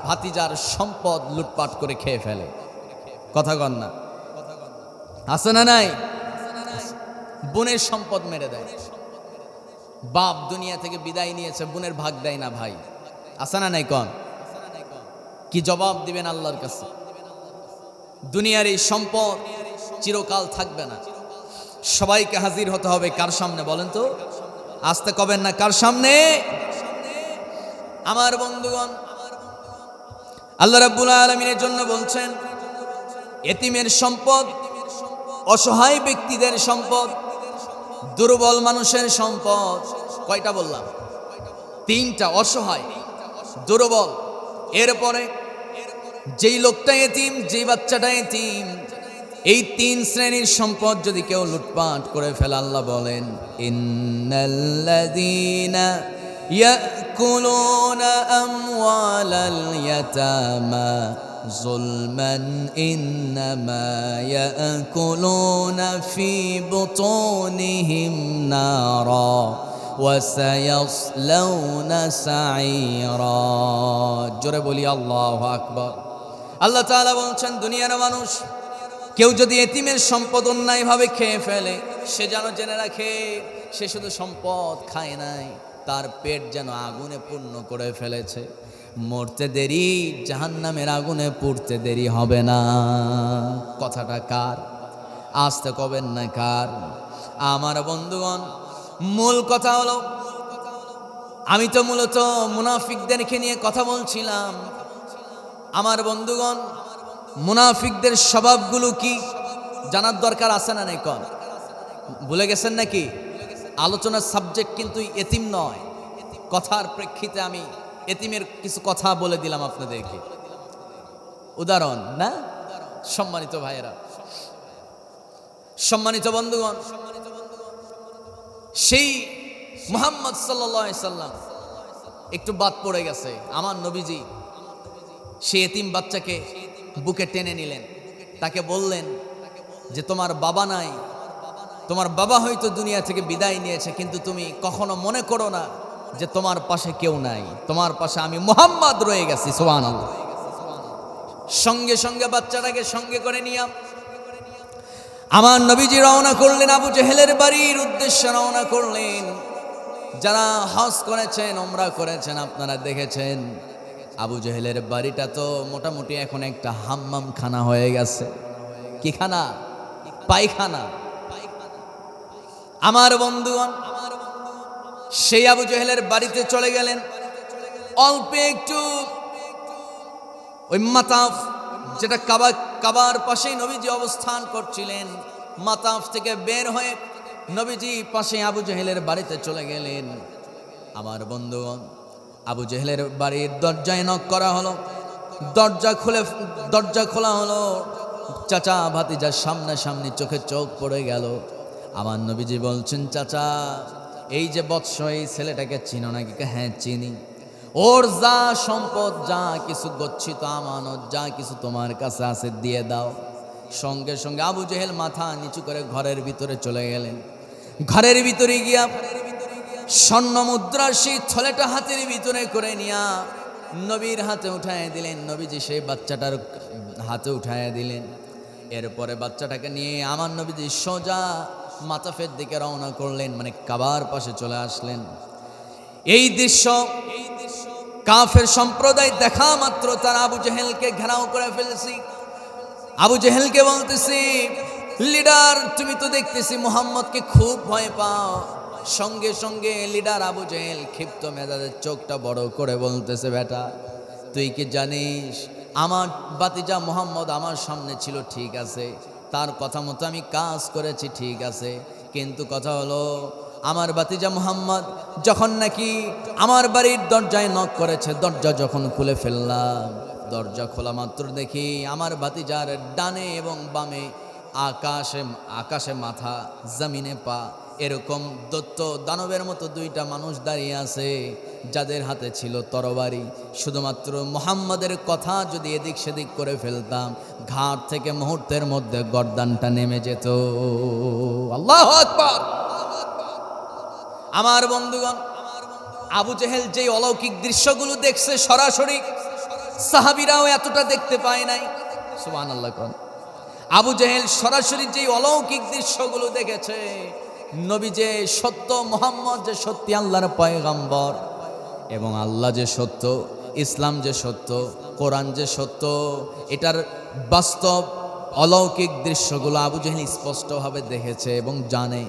ভাতিজার সম্পদ লুটপাট করে খেয়ে ফেলে। কথা কন না, আছে না নাই? বোনের সম্পদ মেরে দেয়। বাপ দুনিয়া থেকে বিদায় নিয়েছে, বোনের ভাগ দেয় না ভাই। আছে না নাই? কন, কি জবাব দিবেন আল্লাহর কাছে? দুনিয়ার এই সম্পদ চিরকাল থাকবে না। সবাইকে হাজির হতে হবে কার সামনে বলেন তো? আসতে কবেন না, কার সামনে? আমার বন্ধুগণ, আল্লাহ রাব্বুল আলামিনের জন্য বলছেন, এতিমের সম্পদ, অসহায় ব্যক্তিদের সম্পদ, দুর্বল মানুষের সম্পদ। কয়টা বললাম? তিনটা। অসহায়, দুর্বল, এরপরে যেই লোকটা এতিম, যেই বাচ্চাটা এতিম, এই তিন শ্রেণীর সম্পদ যদি কেউ লুটপাট করে ফেলে, আল্লাহ বলেন ইন্নাল্লাযীনা ইয়াকুলুনা আমওয়ালাল ইয়াতামা যুলমান ইন্নামা ইয়াকুলুনা ফি বুতুনিহিম নারা ওয়া সায়াসলাউনা সাঈরা। জোরে বলি আল্লাহু আকবার। আল্লাহ তাআলা বলছেন, দুনিয়ার মানুষ কেউ যদি এতিমের সম্পদ অন্যায়ভাবে খেয়ে ফেলে, সে যেন জেনে রাখে সে শুধু সম্পদ খায় নাই, তার পেট যেন আগুনে পূর্ণ করে ফেলেছে। মরতে দেরি, জাহান্নামের আগুনে পুড়তে দেরি হবে না। কথাটা কার? আসতে কবেন না কার? আমার বন্ধুগণ, মূল কথা হলো, আমি তো মূলত মুনাফিকদেরকে নিয়ে কথা বলছিলাম। আমার বন্ধুগণ, মুনাফিকদের স্বভাবগুলো কি জানার দরকার আছে না নাই? কন ভুলে গেছেন নাকি? আলোচনার সাবজেক্ট কিন্তু এতিম নয়। কথার প্রেক্ষিতে আমি এতিমের কিছু কথা বলে দিলাম আপনাদেরকে, উদাহরণ না। সম্মানিত ভাইয়েরা, সম্মানিত বন্ধুগণ, সেই মুহাম্মদ সাল্লাল্লাহু আলাইহি সাল্লাম একটু বাদ পড়ে গেছে। আমার নবীজি সেই এতিম বাচ্চাকে বুকে টেনে নিলেন, তাকে বললেন যে তোমার বাবা নাই, তোমার বাবা হয়তো দুনিয়া থেকে বিদায় নিয়েছে, কিন্তু তুমি কখনো মনে করো না যে তোমার পাশে কেউ নাই, তোমার পাশে আমি মুহাম্মদ রয়ে গেছি। সুবহানাল্লাহ। সঙ্গে সঙ্গে বাচ্চাটাকে সঙ্গে করে নিয়ে আমার নবীজি রওনা করলেন, আবু জেহেলের বাড়ির উদ্দেশ্যে রওনা করলেন। যারা হজ করেছেন, উমরা করেছেন, আপনারা দেখেছেন আবু জেহেলের বাড়িটা তো মোটামুটি এখন একটা হাম্মাম খানা হয়ে গেছে। কি খানা? পায়খানা। আমার বন্ধুগণ, সেই আবু জেহেলের বাড়িতে চলে গেলেন। অল্প একটু ওই মাতাফ, যেটা কাবার পাশেই নবীজি অবস্থান করছিলেন, মাতাফ থেকে বের হয়ে নবীজি পাশে আবু জেহেলের বাড়িতে চলে গেলেন। আমার বন্ধুগণ, আবু জেহেলের বাড়ির দরজায় নক করা হলো। দরজা খোলা হলো। চাচা ভাতিজার সামনাসামনি চোখে চোখ পড়ে গেল। আমার নবীজি বলছেন, চাচা এই যে বৎস, এই ছেলেটাকে চিনো নাকি? হ্যাঁ চিনি। ওর যা সম্পদ, যা কিছু গচ্ছিত আমানত, যা কিছু তোমার কাছে আছে দিয়ে দাও। সঙ্গে সঙ্গে আবু জেহেল মাথা নিচু করে ঘরের ভিতরে চলে গেলেন। ঘরের ভিতরে গিয়া স্বর্ণ মুদ্রার সেই থলেটা হাতের ভিতরে করে নিয়া নবীর হাতে উঠায় দিলেন। নবীজি সেই বাচ্চাটার হাতে উঠায় দিলেন। এরপরে বাচ্চাটাকে নিয়ে আমার নবীজি সোজা মাতাফের দিকে রওনা করলেন, মানে কাবার পাশে চলে আসলেন। এই দৃশ্য কাফের সম্প্রদায় দেখা মাত্র তারা আবু জেহেলকে ঘেরাও করে ফেলেছি। আবু জেহেলকে বলতেছি, লিডার তুমি তো দেখতেছি মুহাম্মদকে খুব ভয় পাও। সঙ্গে সঙ্গে লিডার আবু জেহেল ক্ষিপ্ত মেজাজের চোখটা বড় করে বলতেছে, বেটা তুই কি জানিস আমার বাতিজা মুহাম্মদ আমার সামনে ছিল, ঠিক আছে, তার কথা মতো আমি কাজ করেছি, ঠিক আছে, কিন্তু কথা হলো আমার বাতিজা মুহাম্মদ যখন নাকি আমার বাড়ির দরজায় নক করেছে, দরজা যখন খুলে ফেললাম, দরজা খোলা মাত্র দেখি আমার বাতিজার ডানে এবং বামে আকাশে মাথা, জমিনে পা, এরকম দৈত্য দানবের মতো দুইটা মানুষ দাঁড়িয়ে আছে, যাদের হাতে ছিল তরবারি। শুধুমাত্র মুহাম্মাদের কথা যদি এদিক সেদিক করে ফেলতাম, ঘাট থেকে মুহূর্তের মধ্যে গর্দানটা নেমে যেত। আল্লাহু আকবার। আমার বন্ধুগণ, আবু জেহেল যেই অলৌকিক দৃশ্যগুলো দেখছে সরাসরি, সাহাবীরাও এতটা দেখতে পায় নাই। সুবহানাল্লাহ। আবু জেহেল সরাসরি যেই অলৌকিক দৃশ্যগুলো দেখেছে, নবী যে সত্য, মুহাম্মদ যে সত্যি আল্লাহর পয়গম্বর, এবং আল্লাহ যে সত্য, ইসলাম যে সত্য, কোরআন যে সত্য, এটার বাস্তব অলৌকিক দৃশ্যগুলো আবু জেহেল স্পষ্টভাবে দেখেছে এবং জানে।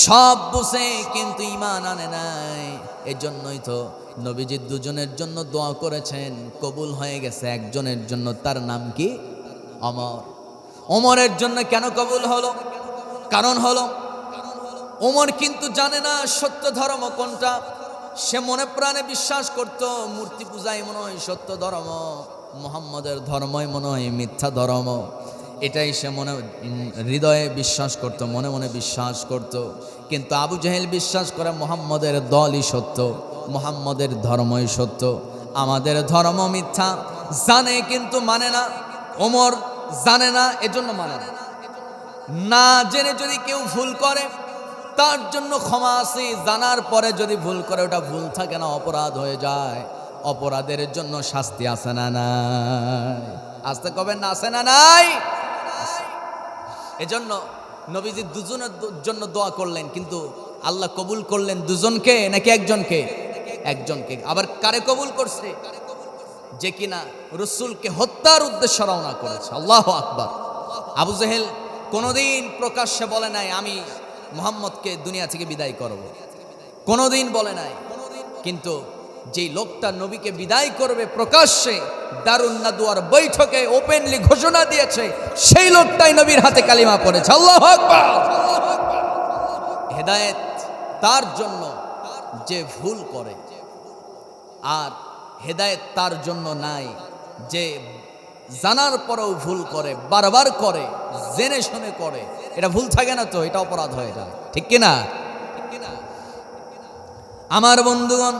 সব বুঝে কিন্তু ঈমান আনে নাই। এজন্যই তো নবীজি দুজনের জন্য দোয়া করেছেন, কবুল হয়ে গেছে একজনের জন্য, তার নাম কি? ওমর। ওমরের জন্য কেন কবুল হলো? কারণ হলো ওমর কিন্তু জানে না সত্য ধর্ম কোনটা। সে মনে প্রাণে বিশ্বাস করত মূর্তি পূজাই মনে হয় সত্য ধর্ম, মুহাম্মদের ধর্মই মনে হয় মিথ্যা ধর্ম। এটাই সে মনে হৃদয়ে বিশ্বাস করত, মনে মনে বিশ্বাস করত। কিন্তু আবু জেহেল বিশ্বাস করে মুহাম্মদের দলই সত্য, মুহাম্মদের ধর্মই সত্য, আমাদের ধর্ম মিথ্যা। জানে কিন্তু মানে না। ওমর জানে না, এজন্য মানে না। না জেনে যদি কেউ ভুল করে তার জন্য ক্ষমা আছে, জানার পরে যদি ভুল করে ওটা ভুল থাকে না, অপরাধ হয়ে যায়। অপরাধের জন্য শাস্তি আছে না নাই? আসতে কবেন না আছে না নাই? এজন্য নবীজি দুজনের জন্য দোয়া করলেন, কিন্তু আল্লাহ কবুল করলেন দুজনকে নাকি একজনকে? একজনকে। আবার কারে কবুল করছে? যে কিনা রসুলকে হত্যার উদ্দেশ্যে রওনা করেছে। আল্লাহু আকবার। আবু জেহেল কোনোদিন প্রকাশ্যে বলে নাই আমি মুহাম্মদকে দুনিয়া থেকে বিদায় করব, কোনোদিন বলে নাই। কিন্তু যেই লোকটা নবীকে বিদায় করবে প্রকাশ্যে দারুন নাদুয়ার বৈঠকে ওপেনলি ঘোষণা দিয়েছে, সেই লোকটাই নবীর হাতে কালিমা পড়েছে। আল্লাহু আকবার। হেদায়েত তার জন্য যে ভুল করে, আর হেদায়েত তার জন্য নাই যে জানার পরেও ভুল করে, বারবার করে, জেনে শুনে করে। এটা ভুল থাকে না তো, এটা অপরাধ হয়ে যায়, ঠিক কিনা? আমার বন্ধুগণ,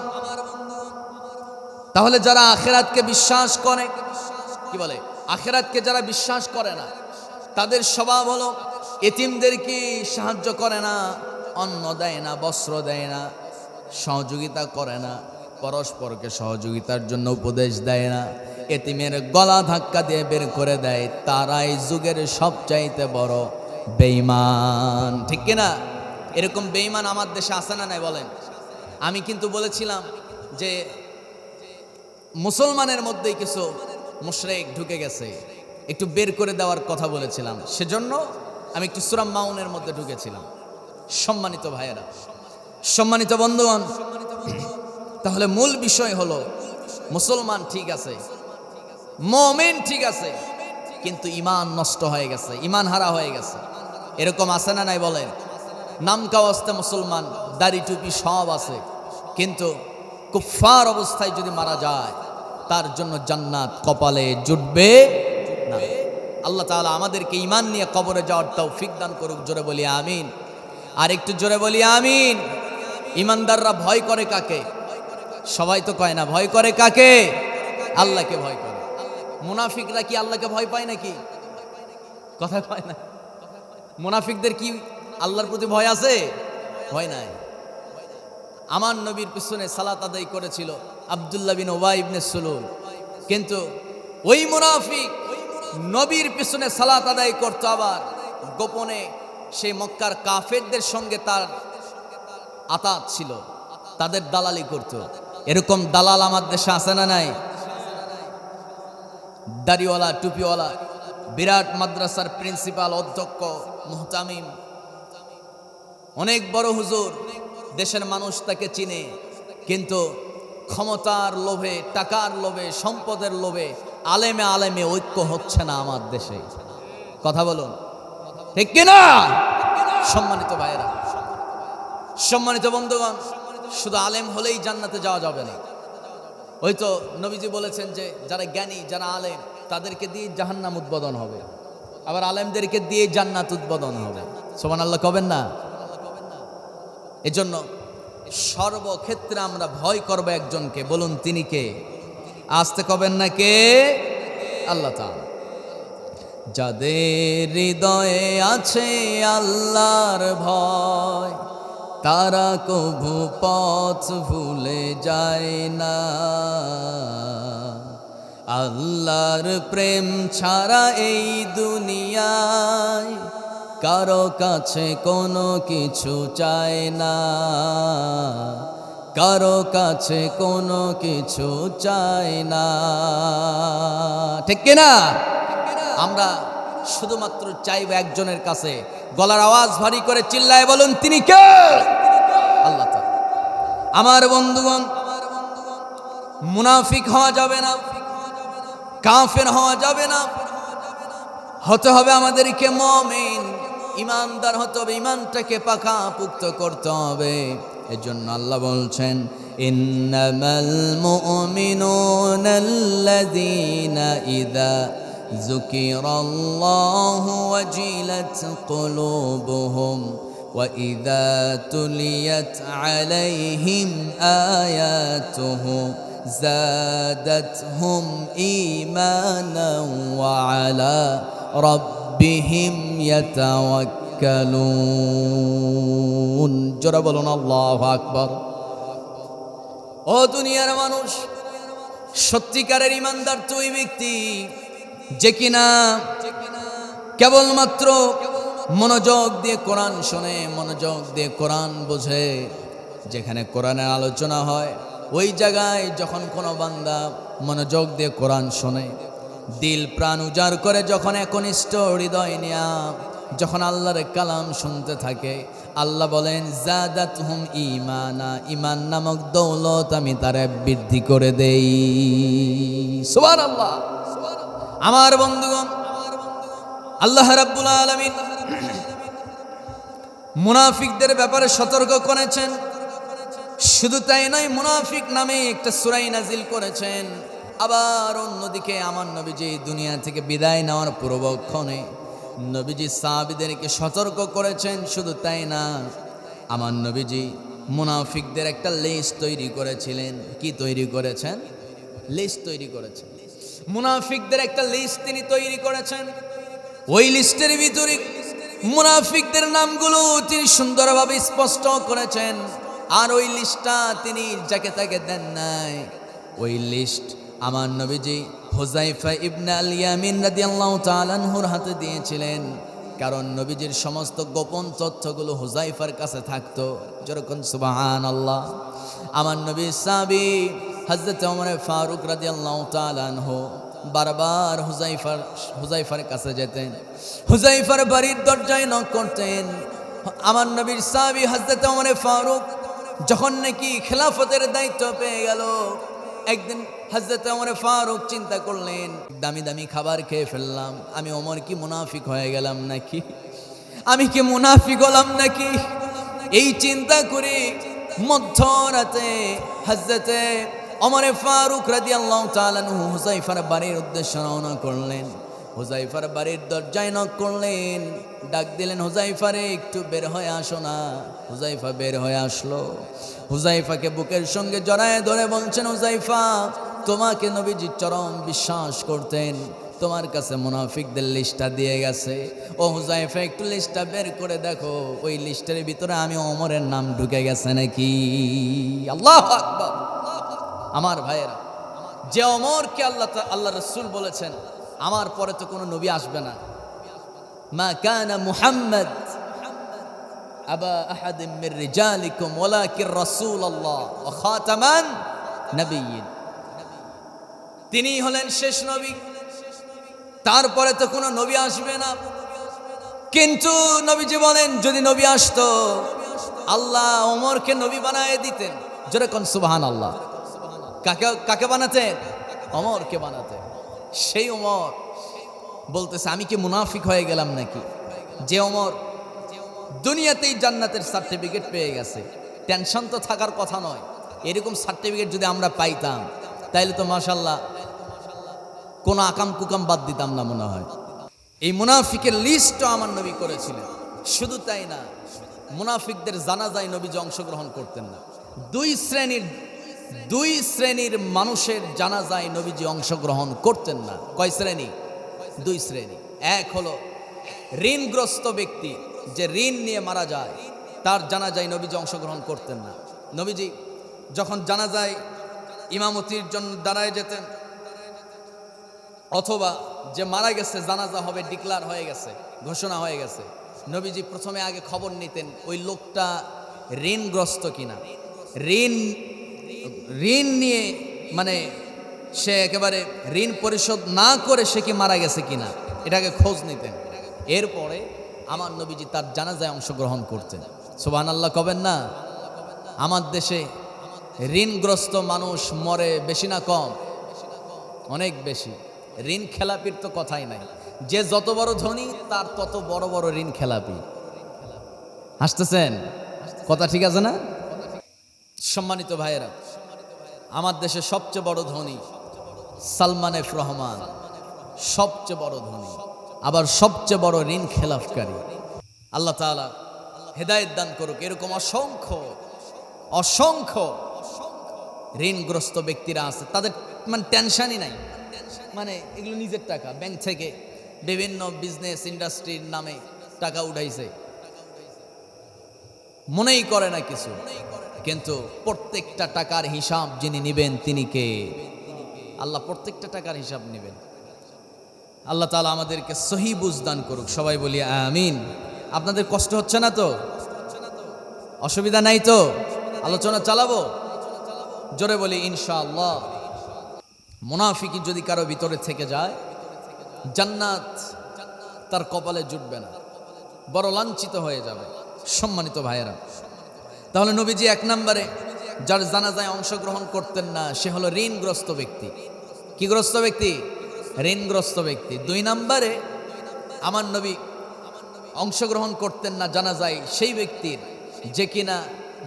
তাহলে যারা আখিরাতকে বিশ্বাস করে, কি বলে, আখিরাতকে যারা বিশ্বাস করে না, তাদের স্বভাব হলো এতিমদেরকে সাহায্য করে না, অন্ন দেয় না, বস্ত্র দেয় না, সহযোগিতা করে না, পরস্পরকে সহযোগিতার জন্য উপদেশ দেয় না, এতিমের গলা ধাক্কা দিয়ে বের করে দেয়। তারাই যুগের সবচাইতে বড় বেঈমান, ঠিক কিনা? এরকম বেঈমান আমার দেশে আছে না নাই বলেন? আমি কিন্তু বলেছিলাম যে মুসলমানের মধ্যেই কিছু মুশরিক ঢুকে গেছে, একটু বের করে দেওয়ার কথা বলেছিলাম। সেজন্য আমি একটু সূরা মাউনের মধ্যে ঢুকেছিলাম। সম্মানিত ভাইয়েরা, সম্মানিত বন্ধুগণ, তাহলে মূল বিষয় হলো মুসলমান ঠিক আছে, মুমিন ঠিক আছে, কিন্তু ঈমান নষ্ট হয়ে গেছে, ঈমান হারা হয়ে গেছে। এরকম আছে না নাই বলেন? নাম কাওয়াস্তে মুসলমান, দাড়ি টুপি সব আছে, কিন্তু কুফফার অবস্থায় যদি মারা যায় তার জন্য জান্নাত কপালে জুটবে না। আল্লাহ তাআলা আমাদেরকে ঈমান নিয়ে কবরে যাওয়ার তৌফিক দান করুক। জোরে বলি আমিন। আর একটু জোরে বলি আমিন। ঈমানদাররা ভয় করে কাকে? সবাই তো কয় না। ভয় করে কাকে? আল্লাহকে ভয় করে। মুনাফিকরা কি আল্লাহকে ভয় পায় নাকি? কথা কয় না। মুনাফিকদের কি আল্লাহর প্রতি ভয় আছে? ভয় নাই। আমার নবীর পিছনে সালাত আদায় করেছিল আব্দুল্লাহ বিন উবাই ইবনে সুলুল, কিন্তু ওই মুনাফিক নবীর পিছনে সালাত আদায় করত, আবার গোপনে সেই মক্কার কাফেরদের সঙ্গে তার আতাত ছিল, তাদের দালালি করত। এরকম দালাল আমার দেশে আছে না নাই? দাড়িওয়ালা, টুপিওয়ালা, বিরাট মাদ্রাসার প্রিন্সিপাল, অধ্যক্ষ, মুহতামিম, অনেক বড় হুজুর, দেশের মানুষ তাকে চিনে, কিন্তু ক্ষমতার লোভে, টাকার লোভে, সম্পদের লোভে আলেমে আলেমে ঐক্য হচ্ছে না আমার দেশে। কথা বলুন, ঠিক কিনা? সম্মানিত ভাইয়েরা, সম্মানিত বন্ধুগণ, শুধু আলেম হলেই জান্নাতে যাওয়া যাবে না। ওই তো নবীজি বলেছেন যে যারা জ্ঞানী, যারা আলেম, তাদেরকে দিয়ে জাহান্নাম উদ্বোধন হবে, আবার আলেমদেরকে দিয়ে জান্নাত উদ্বোধন হবে। সুবহানাল্লাহ কবেন না? এজন্য সর্বক্ষেত্রে আমরা ভয় করব একজনকে। বলুন তিনি কে? আসতে কবেন না কে? আল্লাহ তাআলা। যাদের হৃদয়ে আছে আল্লাহর ভয়, তারা কভু পথ ভুলে যায় না। আল্লাহর প্রেম ছাড়া এই দুনিয়ায় কারো কাছে কোনো কিছু চায় না, কারো কাছে কোনো কিছু চায় না, ঠিক কিনা? আমরা শুধুমাত্র চাইব একজনের কাছে। গলার আওয়াজ ভারী করে চিল্লায় বলুন তিনি কে? আল্লাহ তাআলা। আমার বন্ধুগণ, মুনাফিক হওয়া যাবে না, কাফের হওয়া যাবে না, হতে হবে আমাদেরকে মুমিন, ইমানদার হতে হবে, ইমানটাকে পাকা পুক্ত করতে হবে। এজন্য আল্লাহ বলছেন ইন্নামাল মুমিনুনাল্লাযীনা ইযা যুকিরাল্লাহু ওয়াজিলাত কুলুবুহুম ওয়া ইযা তুলিয়াত আলাইহিম আয়াতুহু যাদাতহুম ঈমানান ওয়া আলা রাব্বিহিম ইয়াতাওয়াক্কালুন। জোরে বলুন আল্লাহু আকবার। ও দুনিয়ার মানুষ, সত্যিকারের ইমানদার তুই ব্যক্তি যে কিনা কেবলমাত্র মনোযোগ দিয়ে কোরআন শোনে, মনোযোগ দিয়ে কোরআন বোঝে। যেখানে কোরআনের আলোচনা হয় ওই জায়গায় যখন কোনো বান্দা মনোযোগ দিয়ে কোরআন শোনে, দিল প্রাণ উজাড় করে যখন একনিষ্ঠ হৃদয় নিয়া যখন আল্লাহর কালাম শুনতে থাকে, আল্লাহ বলেন যাদাতহুম ঈমানা, ঈমান নামক দৌলত আমি তারে বৃদ্ধি করে দেই। সুবহানাল্লাহ। আমার বন্ধুগণ, আল্লাহ রাব্বুল আলামিন মুনাফিকদের ব্যাপারে সতর্ক করেছেন। শুধু তাই নয়, মুনাফিক নামে একটা সূরা নাজিল করেছেন। আবার অন্যদিকে আমার নবীজি দুনিয়া থেকে বিদায় নেওয়ার পূর্বক্ষণে নবীজি সাহাবীদেরকে সতর্ক করেছেন। শুধু তাই না, আমার নবীজি মুনাফিকদের একটা লিস্ট তৈরি করেছিলেন। কি তৈরি করেছেন? লিস্ট তৈরি করেছেন। মুনাফিকদের একটা লিস্ট তিনি তৈরি করেছেন। ওই লিস্টের ভিতরে মুনাফিকদের নামগুলো তিনি সুন্দরভাবে স্পষ্ট করেছেন। আর ওই লিস্টটা তিনি যাকে তাকে দেন নাই। ওই লিস্ট আমার নবীজি হুযায়ফা ইবনে আল ইয়ামিন রাদিয়াল্লাহু তাআলা আনহুর হাতে দিয়েছিলেন। কারণ নবীজির সমস্ত গোপন তথ্যগুলো হুযায়ফার কাছে থাকতো। যেরকম সুবহানাল্লাহ। আমার নবীর সাহাবী হযরত ওমর ফারুক রাদিয়াল্লাহু তাআলা আনহু বারবার হুযায়ফার কাছে যেতেন, হুযায়ফার বাড়ির দরজায় নক করতেন। আমার নবীর সাহাবী হযরত ওমর ফারুক যখন নাকি খেলাফতের দায়িত্ব পেয়ে গেল, একদিন হযরত ওমর ফারুক চিন্তা করলেন, দামি দামি খাবার খেয়ে ফেললাম, আমি ওমর কি মুনাফিক হয়ে গেলাম নাকি? আমি কি মুনাফিক হলাম নাকি? এই চিন্তা করে মধ্যরাতে হযরত ওমর ফারুক রাদিয়াল্লাহু তাআলা আনহু হুযায়ফার বাড়ির উদ্দেশ্যে রওনা করলেন। হুযায়ফার বাড়ির দরজায় নক করলেন, ডাক দিলেন, হুযায়ফারে একটু বের হয়ে আসো না। হুযায়ফা বের হয়ে আসলো। হুযায়ফাকে বুকের সঙ্গে জড়ায় ধরে বলছেন, হুযায়ফা, তোমাকে নবীজি চরম বিশ্বাস করতেন, তোমার কাছে মুনাফিকদের লিস্টটা দিয়ে গেছে। ও হুযায়ফা, একটু লিস্টটা বের করে দেখো, ওই লিস্টের ভিতরে আমি ওমরের নাম ঢুকে গেছে নাকি? আল্লাহু আকবার। আমার ভাইয়েরা, যে ওমরকে আল্লাহ রাসূল বলেছেন আমার পরে তো কোনো নবী আসবে না, মা কানা মুহাম্মদ আবা আহাদিম মির রিজালিকুম ওয়ালাকিন রাসূলুল্লাহ ওয়া খাতামান নবিয়্যিন, তিনি হলেন শেষ নবী, তারপরে তো কোনো নবী আসবে না। কিন্তু নবীজি বলেন, যদি নবী আসতো আল্লাহ ওমরকে নবী বানায় দিতেন। যেরকম সুবহানাল্লাহ। কাকে বানাতেন? ওমরকে বানাতেন। সেই ওমর বলতেছে, আমি কি মুনাফিক হয়ে গেলাম নাকি? যে ওমর দুনিয়াতেই জান্নাতের সার্টিফিকেট পেয়ে গেছে, টেনশন তো থাকার কথা নয়। এরকম সার্টিফিকেট যদি আমরা পাইতাম তাইলে তো মাশাআল্লাহ কোনো আকাম কুকাম বাদ দিতাম না মনে হয়। এই মুনাফিকের লিস্টও আমার নবী করেছিলেন। শুধু তাই না, মুনাফিকদের জানাজায় নবীজি অংশগ্রহণ করতেন না। দুই শ্রেণীর মানুষের জানাজায় নবীজি অংশগ্রহণ করতেন না। কয় শ্রেণী? দুই শ্রেণী। এক হলো ঋণগ্রস্ত ব্যক্তি, যে ঋণ নিয়ে মারা যায়, তার জানাজায় নবীজি অংশগ্রহণ করতেন না। নবীজি যখন জানাজায় ইমামতির জন্য দাঁড়ায় যেতেন, অথবা যে মারা গেছে জানাজা হবে ডিক্লার হয়ে গেছে, ঘোষণা হয়ে গেছে, নবীজি প্রথমে আগে খবর নিতেন ওই লোকটা ঋণগ্রস্ত কিনা, ঋণ নিয়ে মানে সে একেবারে ঋণ পরিশোধ না করে সে কি মারা গেছে কিনা, এটাকে খোঁজ নিতেন। এরপরে আমার নবীজি তার জানাজায় অংশগ্রহণ করতেন। সুবহানাল্লাহ কবেন না? আমার দেশে ঋণগ্রস্ত মানুষ মরে বেশি না কম? অনেক বেশি। ঋণ খেলাপির তো কথাই নাই। যে যত বড় ধনী তার তত বড় বড় ঋণ খেলাপি। হাসতেছেন? কথা ঠিক আছে না? সম্মানিত ভাইয়েরা, আমার দেশে সবচেয়ে বড় ধনী সালমান এফ রহমান, সবচেয়ে বড় ধনী, আবার সবচেয়ে বড় ঋণ খেলাফকারী। আল্লাহ তাআলা হেদায়েত দান করুক। এরকম অসংখ্য অসংখ্য ঋণগ্রস্ত ব্যক্তিরা আছে, তাদের মানে টেনশনই নাই, মানে এগুলো নিজের টাকা, ব্যাংক থেকে বিভিন্ন বিজনেস ইন্ডাস্ট্রির নামে টাকা উঠাইছে, মনেই করে না কিছু। কিন্তু প্রত্যেকটা টাকার হিসাব যিনি নিবেন তিনি কে? আল্লাহ প্রত্যেকটা টাকার হিসাব নেবেন। আল্লাহ তাআলা আমাদেরকে সহি বুঝ দান করুক। সবাই বলি আমিন। আপনাদের কষ্ট হচ্ছে না তো? অসুবিধা নাই তো? আলোচনা চালাবো? জোরে বলি ইনশাআল্লাহ। মুনাফিকি যদি কারো ভিতরে থেকে যায়, জান্নাত তার কপালে জুটবে না, বড় লাঞ্ছিত হয়ে যাবে। সম্মানিত ভাইয়েরা, তাহলে নবীজি এক নম্বরে যার জানাজায় অংশগ্রহণ করতেন না সে হলো ঋণগ্রস্ত ব্যক্তি। কি গ্রস্ত ব্যক্তি? ঋণগ্রস্ত ব্যক্তি। দুই নম্বরে আমার নবী অংশগ্রহণ করতেন না জানাজায় সেই ব্যক্তির যে কিনা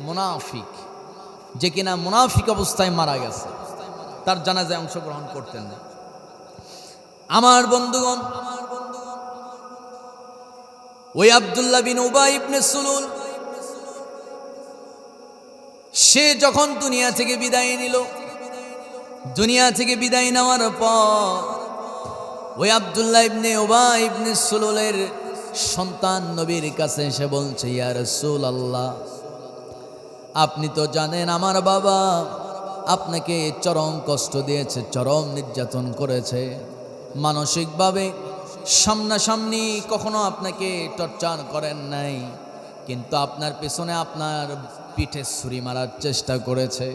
মুনাফিক, যে কিনা মুনাফিক অবস্থায় মারা গেছে, তার জানাজায় অংশগ্রহণ করতেন না। আমার বন্ধুগণ, ওই আব্দুল্লাহ বিন উবাই ইবনে সুলুল সে যখন দুনিয়া থেকে বিদায় নিল, দুনিয়া থেকে বিদায় নেওয়ার পর ওই আব্দুল্লাহ ইবনে উবাই ইবনে সুলুলের সন্তান নবীর কাছে এসে বলছে, ইয়া রাসূলুল্লাহ, আপনি তো জানেন আমার বাবা আপনাকে চরম কষ্ট দিয়েছে, চরম নির্যাতন করেছে, মানসিকভাবে সামনাসামনি কখনো আপনাকে টর্চার করেন নাই, কিন্তু আপনার পেছনে আপনার পিঠে ছুরি মারার চেষ্টা করেছে।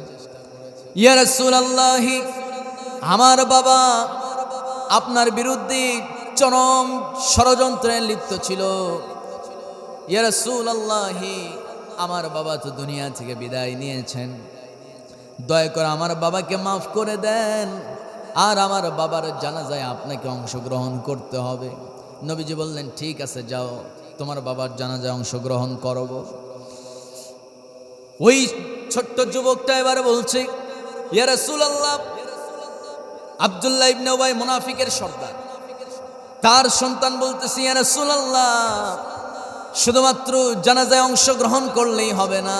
ইয়া রাসূলুল্লাহ, আমার বাবা আপনার বিরুদ্ধে চরম ষড়যন্ত্রে লিপ্ত ছিল। ইয়া রাসূলুল্লাহ, আমার বাবা তো দুনিয়া থেকে বিদায় নিয়েছেন, দয়া করে আমার বাবাকে মাফ করে দেন, আর আমার বাবার জানাজায় আপনাকে অংশগ্রহণ করতে হবে। নবীজি বললেন, ঠিক আছে যাও, তোমার বাবার জানাজায় অংশগ্রহণ করব। ওই ছোট্ট যুবকটা এবারে বলছে, ইয়া রাসূলুল্লাহ, আব্দুল্লাহ ইবনে উবাই মুনাফিকের সর্দার, তার সন্তান বলতেছে, ইয়া রাসূলুল্লাহ, শুধুমাত্র জানাজায় অংশগ্রহণ করলেই হবে না,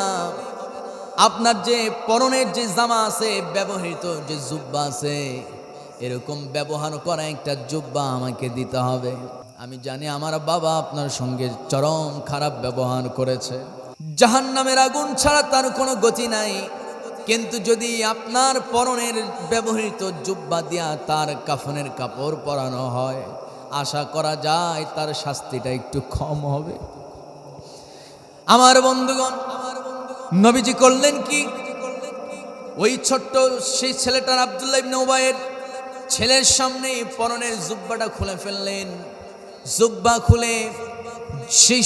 আপনার যে পরনের যে জামা আছে, ব্যবহৃত যে জুব্বা আছে, এরকম ব্যবহার করা একটা জুব্বা আমাকে দিতে হবে। আমি জানি আমার বাবা আপনার সঙ্গে চরম খারাপ ব্যবহার করেছে, জাহান্নামের আগুন ছাড়া তার কোনো গতি নাই, কিন্তু যদি আপনার পরনের ব্যবহৃত জুব্বা দিয়া তার কাফনের কাপড় পরানো হয়, আশা করা যায় তার শাস্তিটা একটু কম হবে। আমার বন্ধুগণ, নবীজি করলেন কি? ওই ছোট্ট সেই ছেলেটার, আব্দুল্লাহ ইবনে উবাইয়ের ছেলের সামনে পরনের জুব্বাটা খুলে ফেললেন। জুব্বা খুলে সেই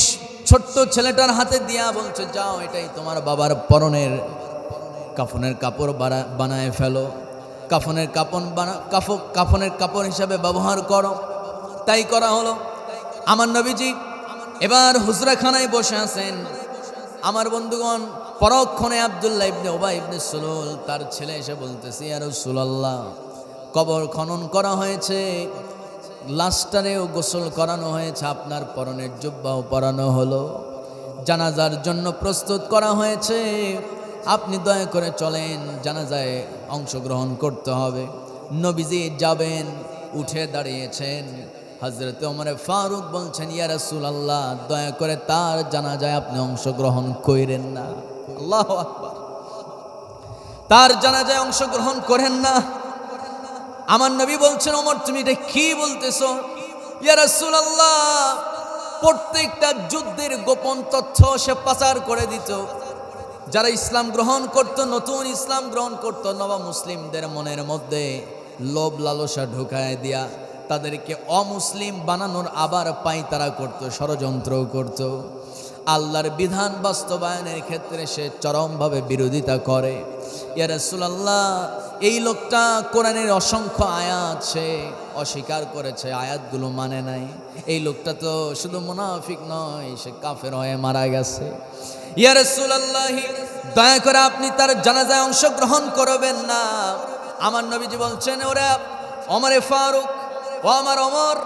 ছোট্ট ছেলেটার হাতে দিয়া বলছে, যাও, এটাই তোমার বাবার পরনের কাফনের কাপড় বানায় ফেলো, কাফনের কাপড় হিসাবে ব্যবহার করো। তাই করা হলো। আমার নবীজি এবার হুজরাখানায় বসে আছেন। আমার বন্ধুগণ, পরক্ষণে আব্দুল্লাহ ইবনে উবাই ইবনে সুলুল তার ছেলে এসে বলতেছে, ইয়া রাসূলুল্লাহ, কবর খনন করা হয়েছে, লাশটারেও গোসল করানো হয়েছে, আপনার পরনের জুব্বাও পরানো হলো, জানাজার জন্য প্রস্তুত করা হয়েছে, আপনি দয়া করে চলেন, জানাজায় অংশগ্রহণ করতে হবে। নবীজি যাবেন, উঠে দাঁড়িয়েছেন। হযরত ওমর ফারুক বলছেন, ইয়া রাসূলুল্লাহ, দয়া করে তার জানাজায় আপনি অংশগ্রহণ করেন না। আল্লাহু আকবার। তার জানাজায় অংশগ্রহণ করেন না। আমার নবী বলছেন, ওমর তুমি এটা কি বলতেছো? ইয়া রাসূলুল্লাহ, প্রত্যেকটা যুদ্ধের গোপন তথ্য সে পাচার করে দিত। যারা ইসলাম গ্রহণ করত, নতুন ইসলাম গ্রহণ করত, নবা মুসলিমদের মনের মধ্যে লোভ লালসা ঢুকায় দিয়া তাদেরকে অমুসলিম বানানোর আবার পায়তারা করত, ষড়যন্ত্র করত। আল্লাহর বিধান বাস্তবায়নের ক্ষেত্রে সে চরমভাবে বিরোধিতা করে। ইয়া রাসূলুল্লাহ, এই লোকটা কোরআনের অসংখ্য আয়াত সে অস্বীকার করেছে, আয়াতগুলো মানে নাই। এই লোকটা তো শুধু মুনাফিক নয়, সে কাফের হয়ে মারা গেছে। ইয়া রাসূলুল্লাহ, দয়া করে আপনি তার জানাজায় অংশগ্রহণ করবেন না। আমার নবীজি বলছেন, ওরে ওমরে ফারুক, ও আমার ওমর,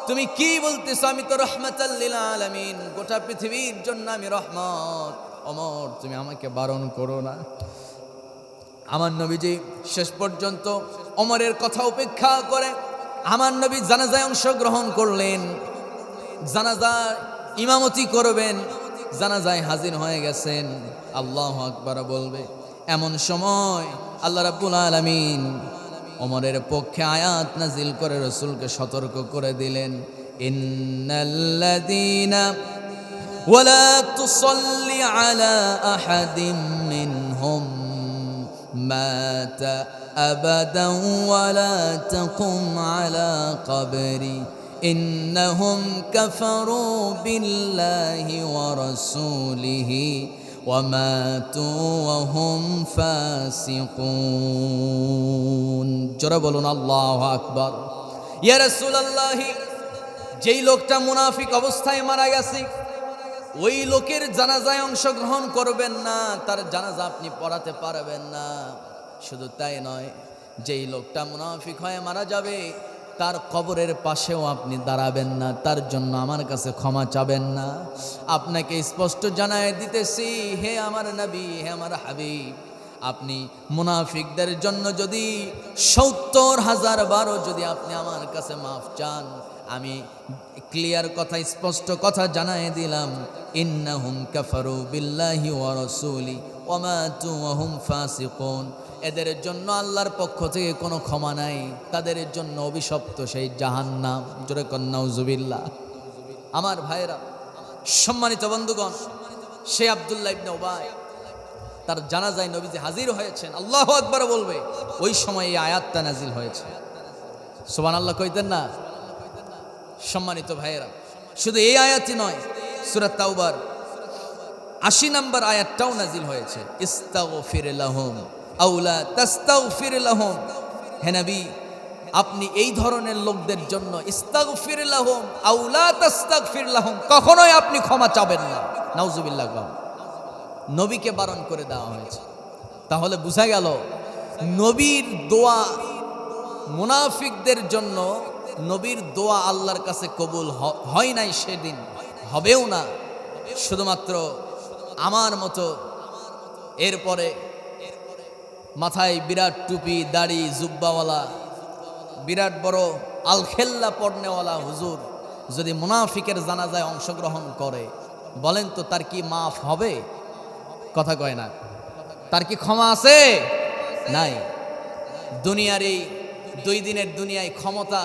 তুমি কি বলতেছো? আমি তো রহমাতাল লিল আলামিন, গোটা পৃথিবীর জন্য আমি রহমত। ওমর, তুমি আমাকে বারণ করো না। আমার নবীজি শেষ পর্যন্ত ওমরের কথা উপেক্ষা করে আমার নবী জানাজায় অংশগ্রহণ করলেন, জানাজায় ইমামতি করবেন, জানাজায় হাজির হয়ে গেছেন। আল্লাহু আকবার বলবে, এমন সময় আল্লাহ রাব্বুল আলামিন ওমরের পক্ষে আয়াত নাজিল করে রাসূলকে সতর্ক করে দিলেন, ইন্নাল্লাযীনা ওয়ালা তুসাল্লি আলা আহাদিম মিনহুম মাতা আবাদান ওয়ালা তাকুম আলা কবরি ইন্নাহুম কাফারু বিল্লাহি ওয়া রাসূলিহি وَمَاتُوا وَهُمْ فَاسِقُونَ। জোরে বলুন আল্লাহু আকবার। ইয়া রাসূলুল্লাহ, যেই লোকটা মুনাফিক অবস্থায় মারা গেছে, ওই লোকের জানাজায় অংশগ্রহণ করবেন না, তার জানাজা আপনি পড়াতে পারবেন না। শুধু তাই নয়, যেই লোকটা মুনাফিক হয়ে মারা যাবে, তার কবরের পাশেও আপনি দাঁড়াবেন না, তার জন্য আমার কাছে ক্ষমা চাবেন না। আপনাকে স্পষ্ট জানায় দিতেছি, হে আমার নবী, হে আমার হাবিব, আপনি মুনাফিকদের জন্য যদি ৭০,০০০ বারও যদি আপনি আমার কাছে মাফ চান, আমি ক্লিয়ার কথা, স্পষ্ট কথা জানায় দিলাম, ইন্নাহুম কাফারু বিল্লাহি ওয়া রাসূলি ওয়া মাতু ওয়া হুম ফাসিকুন। এদের জন্য আল্লাহর পক্ষ থেকে কোনো ক্ষমা নাই, তাদের জন্য অভিশপ্ত সেই জাহান্নাম। জোরে কন নাউজুবিল্লাহ। আমার ভাইরা, সম্মানিত বন্ধুগণ, সে আব্দুল্লাহ ইবনে উবাই, তার জানাজায় নবীজি হাজির হয়েছেন। আল্লাহু আকবার বলবে, ওই সময় এই আয়াতটা নাজিল হয়েছে। সুবহানাল্লাহ কইতেন না? সম্মানিত ভাইরা, শুধু এই আয়াতই নয়, সূরা তাওবার ৮০ নম্বর আয়াতটাও নাজিল হয়েছে, ইস্তাগফির লাহুম আও লা তাস্তাগফির লাহুম। হে নবী, আপনি এই ধরনের লোকদের জন্য ইস্তাগফির লাহুম আও লা তাস্তাগফির লাহুম, কখনোই আপনি ক্ষমা চাবেন না। নাউজুবিল্লাহ। নবীকে বারণ করে দেওয়া হয়েছে। তাহলে বোঝা গেল, নবীর দোয়া মুনাফিকদের জন্য, নবীর দোয়া আল্লাহর কাছে কবুল হয় নাই সেদিন, হবেও না। শুধুমাত্র আমার মতো এরপরে মাথায় বিরাট টুপি, দাড়ি, জুব্বাওয়ালা, বিরাট বড় আলখেল্লা পড়নেওয়ালা হুজুর যদি মুনাফিকের জানাজায় অংশগ্রহণ করে, বলেন তো তার কি মাফ হবে? কথা কয় না। তার কি ক্ষমা আছে? নাই। দুনিয়ার এই 2 দিনের দুনিয়ায় ক্ষমতা,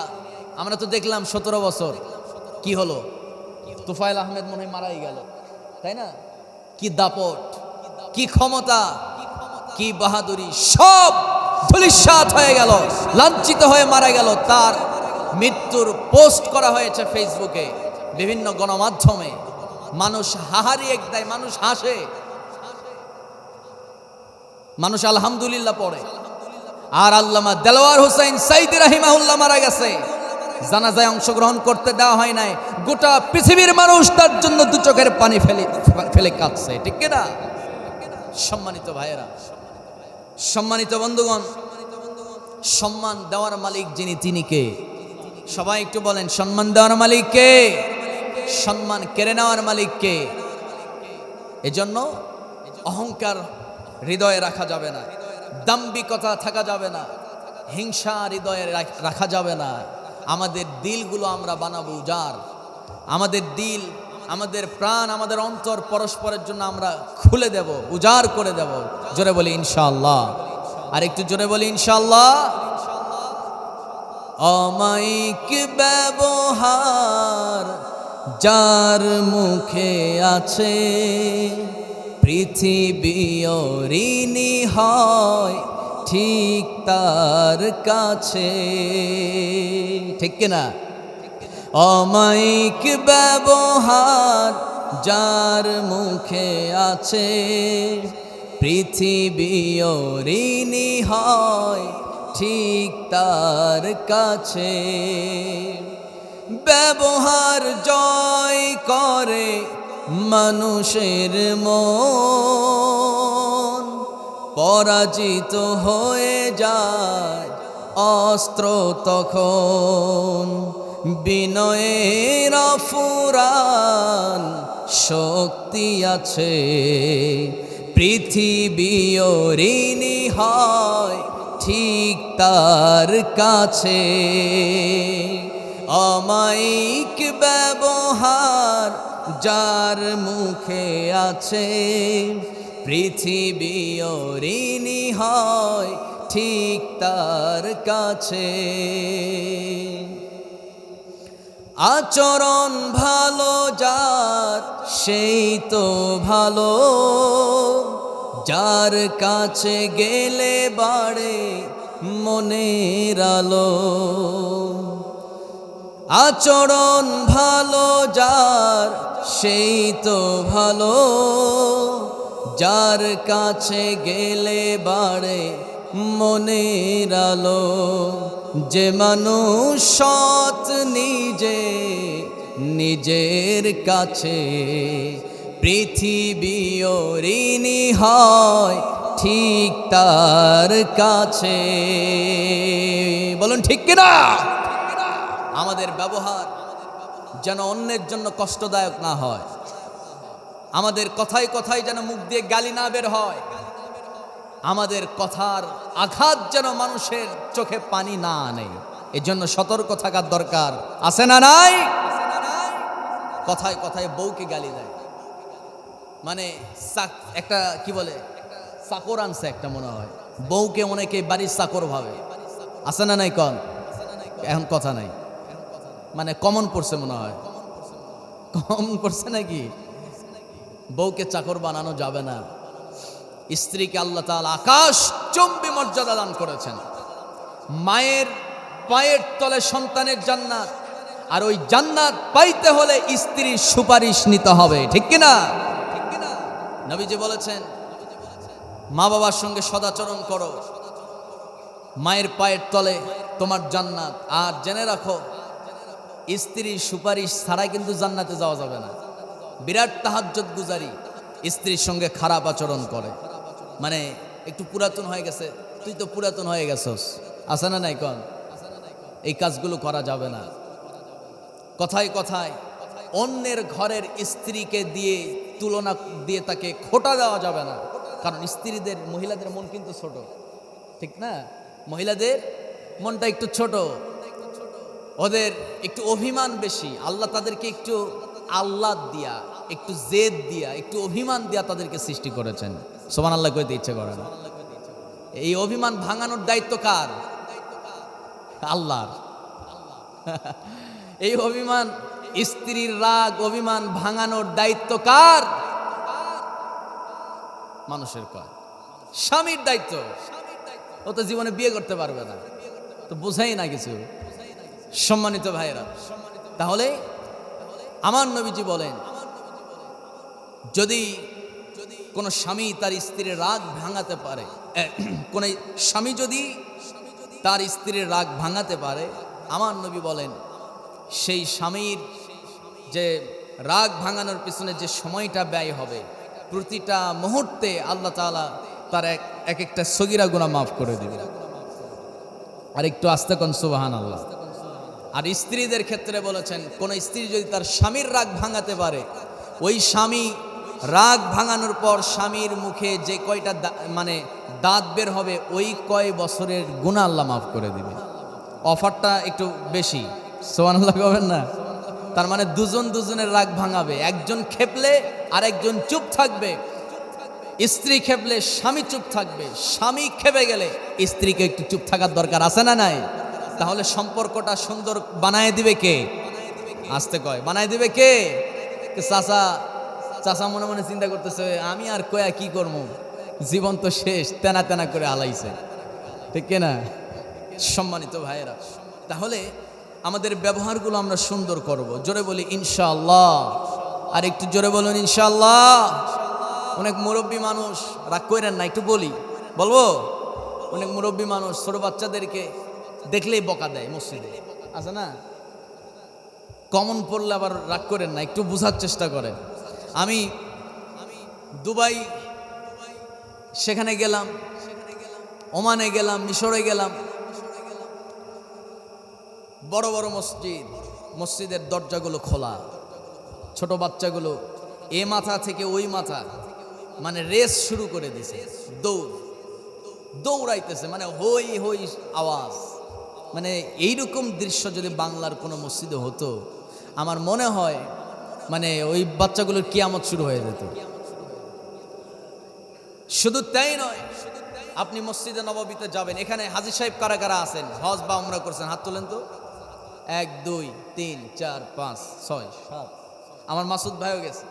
আমরা তো দেখলাম 17 বছর কি হলো, তুফাইল আহমেদ মনে হয় মারাই গেল, তাই না? কি দাপট, কি ক্ষমতা, কি বাহাদুরি, সব ধূলিসাৎ হয়ে গেল, লাঞ্ছিত হয়ে মারা গেল। তার মৃত্যুর পোস্ট করা হয়েছে ফেসবুকে, বিভিন্ন গণমাধ্যমে। মানুষ হাহারি এক দেয়, মানুষ হাসে, মানুষ আলহামদুলিল্লাহ পড়ে। আর আল্লামা দেলোয়ার হোসেন সাইদি রাহিমাহুল্লাহ মারা গেছে, জানাজায় অংশগ্রহণ করতে দেওয়া হয় নাই। গোটা পৃথিবীর মানুষ তার জন্য 2 চোখের পানি ফেলে কাঁদছে, ঠিক কিনা? সম্মানিত ভাইয়েরা, সম্মানিত বন্ধুগণ, সম্মান দেওয়ার মালিক যিনি, তিনি কে? সবাই একটু বলেন, সম্মান দেওয়ার মালিক কে? সম্মান কেড়ে নেওয়ার মালিক কে? এজন্য অহংকার হৃদয়ে রাখা যাবে না, দাম্ভিকতা থাকা যাবে না, হিংসা হৃদয়ে রাখা যাবে না। আমাদের দিলগুলো আমরা বানাবো উজাড়, আমাদের দিল, আমাদের প্রাণ, আমাদের অন্তর পরস্পরের জন্য আমরা খুলে দেব, উজাড় করে দেব। জোরে বলি ইনশাআল্লাহ। আর একটু জোরে বলি ইনশাআল্লাহ। অমায়িক ব্যবহার যার মুখে আছে, পৃথিবীও ঋণী হয় ঠিক তার কাছে, ঠিক কিনা? অমায়িক ব্যবহার যার মুখে আছে পৃথিবী ঋণী হয় ঠিক তার কাছে। ব্যবহার জয় করে মানুষের মন, পরাজিত হয়ে যায় অস্ত্র তখন। বিনয়ের ফুরান শক্তি আছে পৃথিবী ঋণী হয় ঠিক তার কাছে। অমায়িক ব্যবহার যার মুখে আছে পৃথিবী ঋণী হয় ঠিক তার কাছে। আচরণ ভালো যার সেই তো ভালো, যার কাছে গেলে বাড়ে মনের আলো। আচরণ ভালো যার সেই তো ভালো, যার কাছে গেলে বাড়ে মনের আলো। যে মানুষ সৎ নিজের কাছে পৃথিবী ঋণী হয় ঠিক তার কাছে। বলুন ঠিক কিনা? আমাদের ব্যবহার যেন অন্যের জন্য কষ্টদায়ক না হয়, আমাদের কথায় কথায় যেন মুখ দিয়ে গালি না বের হয়, আমাদের কথার আঘাত যেন মানুষের চোখে পানি না আনে। এজন্য সতর্ক থাকার দরকার আছে না নাই? কথায় কথায় বউকে গালি দেয়, মানে একটা কি বলে চাকর আনছে একটা, মনে হয় বউকে অনেকে বাড়ির চাকর ভাবে, আছে না নাই? কন এখন কথা নাই, মানে কমন পড়ছে মনে হয়, কমন পড়ছে নাকি? বউকে চাকর বানানো যাবে না। স্ত্রীকে আল্লাহ তাআলা আকাশ চুম্বী মর্যাদা দান করেছেন। মায়ের পায়ের তলে সন্তানের জান্নাত, আর ওই জান্নাত পাইতে হলে স্ত্রীর সুপারিশ নিতে হবে, ঠিক কিনা? নবীজি বলেছেন মা বাবার সঙ্গে সদাচরণ করো, মায়ের পায়ের তলে তোমার জান্নাত। আর জেনে রাখো স্ত্রীর সুপারিশ ছাড়াই কিন্তু জান্নাতে যাওয়া যাবে না। বিরাট তাহাজ্জুদ গুজারি স্ত্রীর সঙ্গে খারাপ আচরণ করে, মানে একটু পুরাতন হয়ে গেছে, তুই তো পুরাতন হয়ে গেছস, আছে না নাই? কন এই কাজগুলো করা যাবে না। কথায় কথায় অন্যের ঘরের স্ত্রীকে দিয়ে তুলনা দিয়ে তাকে খোটা দেওয়া যাবে না, কারণ স্ত্রীদের মহিলাদের মন কিন্তু ছোট, ঠিক না? মহিলাদের মনটা একটু ছোট, ওদের একটু অভিমান বেশি। আল্লাহ তাদেরকে একটু আহ্লাদ দিয়া, একটু জেদ দিয়া, একটু অভিমান দিয়া তাদেরকে সৃষ্টি করেছেন। সুবহানাল্লাহ কইতে ইচ্ছে করে না। এই অভিমান ভাঙানোর দায়িত্ব কার? আল্লাহর। এই অভিমান, স্ত্রীর রাগ অভিমান ভাঙানোর দায়িত্ব কার? মানুষের। কয় স্বামীর দায়িত্ব। ও তো জীবনে বিয়ে করতে পারবে না, তো বোঝাই না কিছু। সম্মানিত ভাইয়েরা, তাহলে আমার নবীজি বলেন যদি কোনো স্বামী তার স্ত্রীর রাগ ভাঙাতে পারে, কোন স্বামী যদি তার স্ত্রীর রাগ ভাঙাতে পারে, আমার নবী বলেন সেই স্বামীর যে রাগ ভাঙানোর পিছনে যে সময়টা ব্যয় হবে, প্রতিটা মুহূর্তে আল্লাহ তাআলা তার এক একটা সগীরা গুনাহ মাফ করে দিবে। আর একটু আস্তে কোন সুবহানাল্লাহ। আর স্ত্রীদের ক্ষেত্রে বলেছেন কোন স্ত্রী যদি তার স্বামীর রাগ ভাঙাতে পারে, ওই স্বামী রাগ ভাঙানোর পর স্বামীর মুখে যে কয়টা মানে দাঁত বের হবে, ওই কয় বছরের গুনাহ আল্লাহ মাফ করে দিবে। অফারটা একটু বেশি, সুবহানাল্লাহ কবেন না? তার মানে দুজনের রাগ ভাঙাবে, একজন খেপলে আর একজন চুপ থাকবে। স্ত্রী খেপলে স্বামী চুপ থাকবে, স্বামী খেপে গেলে স্ত্রীকে একটু চুপ থাকার দরকার আছে না নাই? তাহলে সম্পর্কটা সুন্দর বানায় দিবে কে? আসতে কয় বানায় দিবে কে? চাচা মনে মনে চিন্তা করতেছে আমি আর কয়া কি করবো, জীবন তো শেষ, তেনা তেনা করে আলাইছে, ঠিক কিনা? সম্মানিত ভাইয়েরা, তাহলে আমাদের ব্যবহারগুলো আমরা সুন্দর করব। জোরে বলি ইনশাআল্লাহ। আর একটু জোরে বলুন ইনশাআল্লাহ। অনেক মুরব্বী মানুষ, রাগ করেন না, একটু বলবো। অনেক মুরব্বী মানুষ ছোট বাচ্চাদেরকে দেখলেই বকা দেয় মসজিদে, আছে না? কমন পড়লে আবার রাগ করেন না, একটু বোঝার চেষ্টা করেন। আমি দুবাই সেখানে গেলাম, ওমানে গেলাম, মিশরে গেলাম, বড় বড় মসজিদের দরজাগুলো খোলা, ছোট বাচ্চাগুলো এ মাথা থেকে ওই মাথা মানে রেস শুরু করে দিছে, দৌড়াইতেছে, মানে হই হই আওয়াজ। মানে এইরকম দৃশ্য যদি বাংলার কোনো মসজিদে হতো, আমার মনে হয় মানে ওই বাচ্চাগুলোর কিয়ামত শুরু হয়ে যেত। শুধু তাই নয়, আপনি মসজিদে নববীতে যাবেন, এখানে হাজী সাহেব কারা কারা আছেন, হজ বা উমরা করছেন, হাত তোলেন তো। 1 2 3 4 5 6 7, আমার মাসুদ ভাইও গেছে,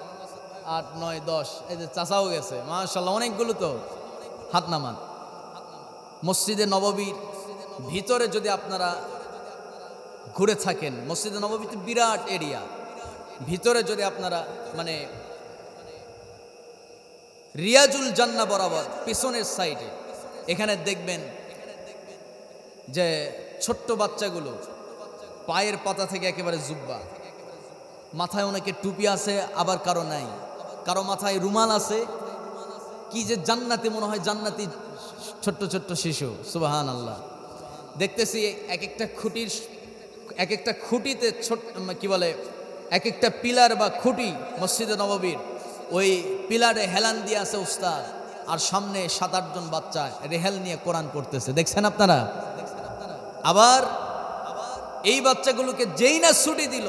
8 9 10, এই যে চাচাও গেছে, মাশাআল্লাহ অনেকগুলো তো, হাত নামান। মসজিদে নববীর ভিতরে যদি আপনারা ঘুরে থাকেন, মসজিদে নববীতে বিরাট এরিয়া, ভিতরে যদি আপনারা মানে রিয়াজুল জান্নাহ বরাবর পিছনের সাইডে এখানে দেখবেন যে ছোট্ট বাচ্চাগুলো পায়ের পাতা থেকে একেবারে জুব্বা, মাথায় অনেকে টুপি আছে, আবার কারো নাই, কারো মাথায় রুমাল আছে। কি যে জান্নাতি মনে হয়, জান্নাতি ছোট্ট ছোট্ট শিশু, সুবহানাল্লাহ। দেখতেছি এক একটা খুঁটিতে ছোট কি বলে, এক একটা পিলার বা খুঁটি মসজিদে নববীর, ওই পিলারে হেলান দিয়ে আছে উস্তাদ, আর সামনে 7-8 জন বাচ্চা রেহেল নিয়ে কোরআন পড়তেছে, দেখছেন আপনারা? আবার এই বাচ্চাগুলোকে যেই না ছুটি দিল,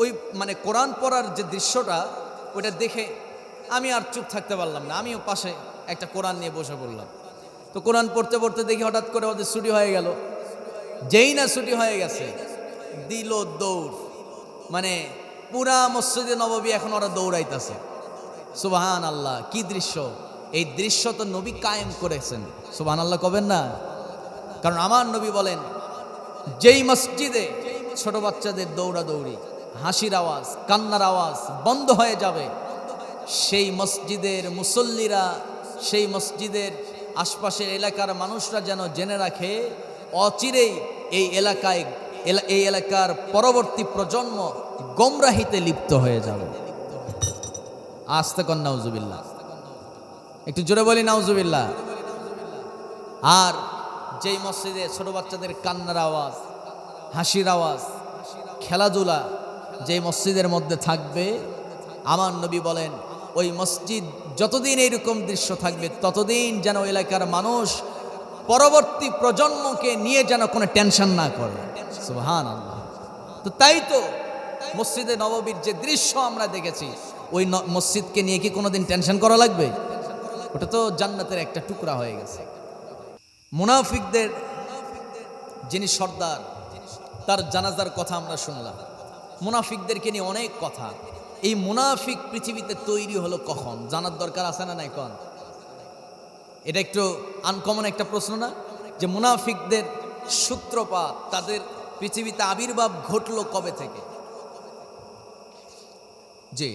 ওই মানে কোরআন পড়ার যে দৃশ্যটা, ওটা দেখে আমি আর চুপ থাকতে পারলাম না, আমিও পাশে একটা কোরআন নিয়ে বসে পড়লাম। তো কোরআন পড়তে পড়তে দেখি হঠাৎ করে ওদের ছুটি হয়ে গেল। যেই না ছুটি হয়ে গেছে, দিল দৌড়, মানে পুরা মসজিদে নববী এখন ওরা দৌড়াইতেছে। সুবহানাল্লাহ, কি দৃশ্য! এই দৃশ্য তো নবী কায়েম করেছেন, সুবহানাল্লাহ কবেন না? কারণ আমার নবী বলেন, যেই মসজিদে ছোট বাচ্চাদের দৌড়াদৌড়ি, হাসির আওয়াজ, কান্নার আওয়াজ বন্ধ হয়ে যাবে, সেই মসজিদের মুসল্লিরা, সেই মসজিদের আশপাশের এলাকার মানুষরা যেন জেনে রাখে, অচিরেই এই এলাকার পরবর্তী প্রজন্ম গোমরাহিতে লিপ্ত হয়ে যাবে। আস্তে কর নাউজুবিল্লাহ, একটু জোরে বলি নাউজুবিল্লাহ। আর যেই মসজিদে ছোট বাচ্চাদের কান্নার আওয়াজ, হাসির আওয়াজ, খেলাধুলা যেই মসজিদের মধ্যে থাকবে, আমার নবী বলেন ওই মসজিদ যতদিন এইরকম দৃশ্য থাকবে, ততদিন যেন এলাকার মানুষ পরবর্তী প্রজন্মকে নিয়ে যেন কোনো টেনশন না করে। সুবহানাল্লাহ। তো তাই তো মসজিদে নববীর যে দৃশ্য আমরা দেখেছি, ওই মসজিদকে নিয়ে কি কোনোদিন টেনশন করা লাগবে? ওটা তো জান্নাতের একটা টুকরা হয়ে গেছে। মুনাফিকদের যিনি সর্দার, তার জানাজার কথা আমরা শুনলাম। মুনাফিকদেরকে নিয়ে অনেক কথা। এই মুনাফিক পৃথিবীতে তৈরি হলো কখন, জানার দরকার আছে না নাই? কোন এটা একটু আনকমন একটা প্রশ্ন না, যে মুনাফিকদের সূত্রপাত, তাদের পৃথিবীতে আবির্ভাব ঘটলো কবে থেকে? জি,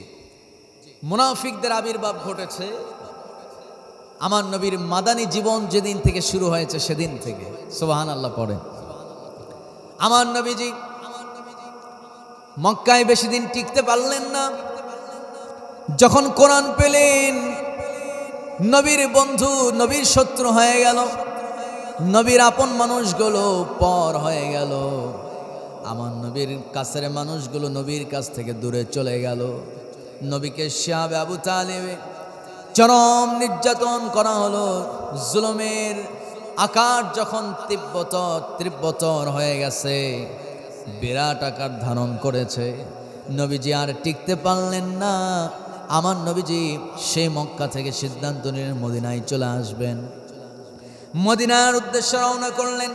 মুনাফিকদের আবির্ভাব ঘটেছে আমার নবীর মাদানী জীবন যেদিন থেকে শুরু হয়েছে সেদিন থেকে। সুবহানাল্লাহ পড়ে। আমার নবীজি মক্কায় বেশি দিন টিকতে পারলেন না। যখন কোরআন পেলেন, নবীর বন্ধু নবীর শত্রু হয়ে গেল, নবীর আপন মানুষগুলো পর হয়ে গেল, আমার নবীর কাছের মানুষগুলো নবীর কাছ থেকে দূরে চলে গেল। নবীকে শাহাবে আবু তালিব চরম নির্যাতন করা হলো। জুলুমের আকার যখন তীব্রতর হয়ে গেছে, বিরাট আকার ধারণ করেছে, নবীজি আর টিকতে পারলেন না। আমার নবীজি সেই মক্কা থেকে সিদ্ধান্ত নিলেন মদিনায় চলে আসবেন। মদিনার উদ্দেশ্যে রওনা করলেন।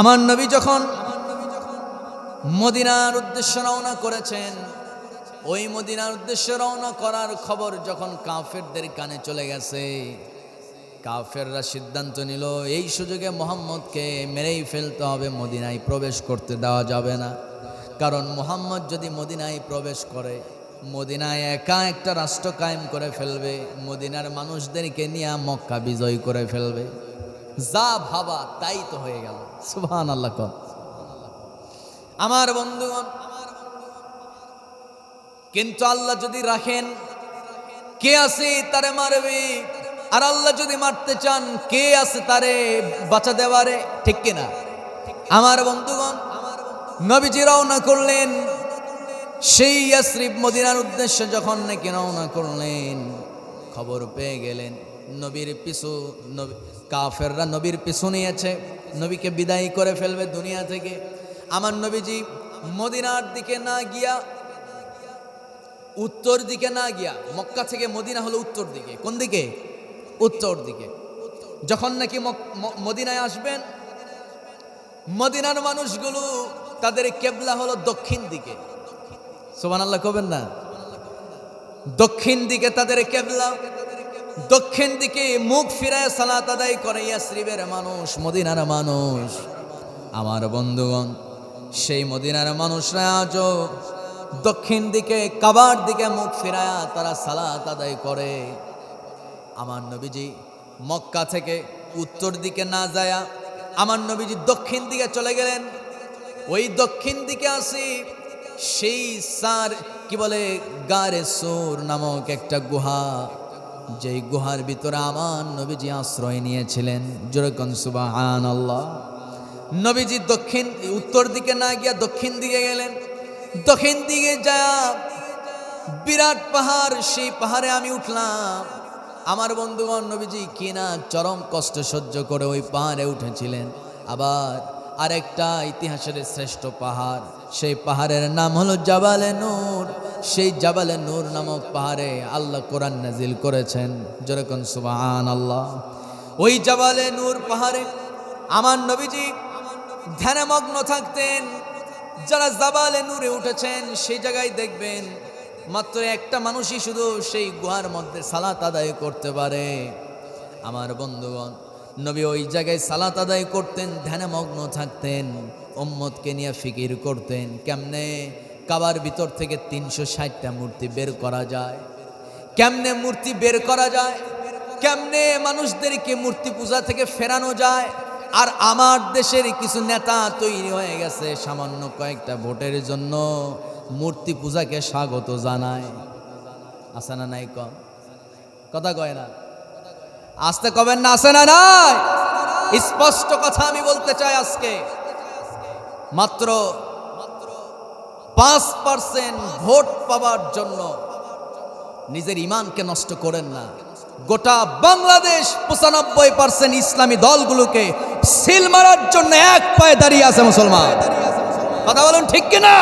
আমার নবী যখন মদিনার উদ্দেশ্যে রওনা করেছেন, ওই মদিনার উদ্দেশ্যে রওনা করার খবর যখন কাফেরদের কানে চলে গেছে, কাফেররা সিদ্ধান্ত নিল এই সুযোগে মুহাম্মদকে মেরেই ফেলতে হবে, মদিনায় প্রবেশ করতে দেওয়া যাবে না। কারণ মুহাম্মদ যদি মদিনায় প্রবেশ করে, মদিনায় একা একটা রাষ্ট্র কায়েম করে ফেলবে, মদিনার মানুষদেরকে নিয়ে মক্কা বিজয় করে ফেলবে। যা ভাবা তাই তো হয়ে গেল। সুবহানাল্লাহ। আমার বন্ধুগণ, কিন্তু আল্লাহ যদি রাখেন, কে আছে তারে মারবে? আর আল্লাহ যদি মারতে চান, কে আছে তারে বাঁচা দেওয়ারে? ঠিক কিনা? আমার বন্ধুগণ, নবীজি রওনা করলেন সেই ইয়াসরিব মদিনার উদ্দেশ্যে। যখন নাকি রওনা করলেন, খবর পেয়ে গেলেন নবীর পিছু কাফেররা নবীর পিছু নিয়েছে, নবীকে বিদায় করে ফেলবে দুনিয়া থেকে। আমার নবীজি মদিনার দিকে না গিয়া, উত্তর দিকে না গিয়া, মক্কা থেকে মদিনা হলো উত্তর দিকে। কোন দিকে? উত্তর দিকে। যখন নাকি মদিনায় আসবেন, মদিনার মানুষগুলো তাদের কেবলা হলো দক্ষিণ দিকে। সুবহানাল্লাহ কবেন না? দক্ষিণ দিকে তাদের কেবলা, দক্ষিণ দিকে মুখ ফিরায় সালাত আদায় করে ইয়াসরিবের মানুষ, মদিনার মানুষ। আমার বন্ধুগণ, সেই মদিনার মানুষরা আজও দক্ষিণ দিকে কাবার দিকে মুখ ফিরায়া তারা সালাত আদায় করে। আমার নবীজি মক্কা থেকে উত্তর দিকে না যায়া আমার নবীজি দক্ষিণ দিকে চলে গেলেন। ওই দক্ষিণ দিকে আসি সেই কি বলে গারে সোর নামক একটা গুহা, যেই গুহার ভিতরে আমার নবীজি আশ্রয় নিয়েছিলেন। যেরকম সুবহানাল্লাহ। নবীজি উত্তর দিকে না গিয়া দক্ষিণ দিকে গেলেন। দক্ষিণ দিকে যায় বিরাট পাহাড়, সেই পাহাড়ে আমি উঠলাম। আমার বন্ধুগণ, নবীজি কিনা চরম কষ্ট সহ্য করে ওই পাহাড়ে উঠেছিলেন। আবার আরেকটা ইতিহাসের শ্রেষ্ঠ পাহাড়, সেই পাহাড়ের নাম হলো জাবালে নূর। সেই জাবালে নূর নামক পাহাড়ে আল্লাহ কোরআন নাজিল করেছেন। যেরকম সুবহানাল্লাহ। ওই জাবালে নূর পাহাড়ে আমার নবীজি ধ্যানে মগ্ন থাকতেন। যারা জাবালে নূরে উঠেছেন সেই জায়গায় দেখবেন মাত্র একটা মানুষই শুধু সেই গুহার মধ্যে সালাত আদায় করতে পারে। আমার বন্ধুগণ, নবী ওই জায়গায় সালাত আদায় করতেন, ধ্যানে মগ্ন থাকতেন, উম্মতকে নিয়ে ফিকির করতেন কেমনে কাবার ভিতর থেকে 360টা মূর্তি বের করা যায়, কেমনে মূর্তি বের করা যায়, কেমনে মানুষদেরকে মূর্তি পূজা থেকে ফেরানো যায়। আর আমার দেশের কিছু নেতা তৈরি হয়ে গেছে সামান্য কয়েকটা ভোটের জন্য মূর্তি পূজাকে স্বাগত জানায়। আছে না নাই? কথা কয় না? আসতে কবেন না? আছে না নাই? স্পষ্ট কথা আমি বলতে চাই। আজকে মাত্র 5% ভোট পাওয়ার জন্য নিজের ইমানকে নষ্ট করেন না। গোটা বাংলাদেশ 95% ইসলামী দলগুলোকে সিল মারার জন্য এক পায়ে দাঁড়িয়ে আছে মুসলমান। কথা বলেন ঠিক কিনা?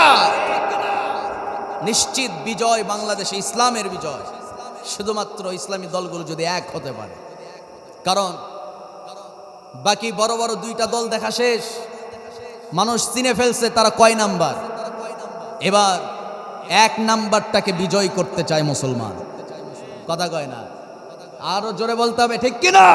নিশ্চিত বিজয় বাংলাদেশে, ইসলামের বিজয়, শুধুমাত্র ইসলামী দলগুলো যদি এক হতে পারে। কারণ বাকি বড় বড় 2টা দল দেখা শেষ, মানুষ চিনে ফেলছে তারা কয় নাম্বার। এবার 1 নাম্বারটাকে বিজয় করতে চায় মুসলমান। কথা কয় না? আরো জোরে বলতে হবে, ঠিক কিনা?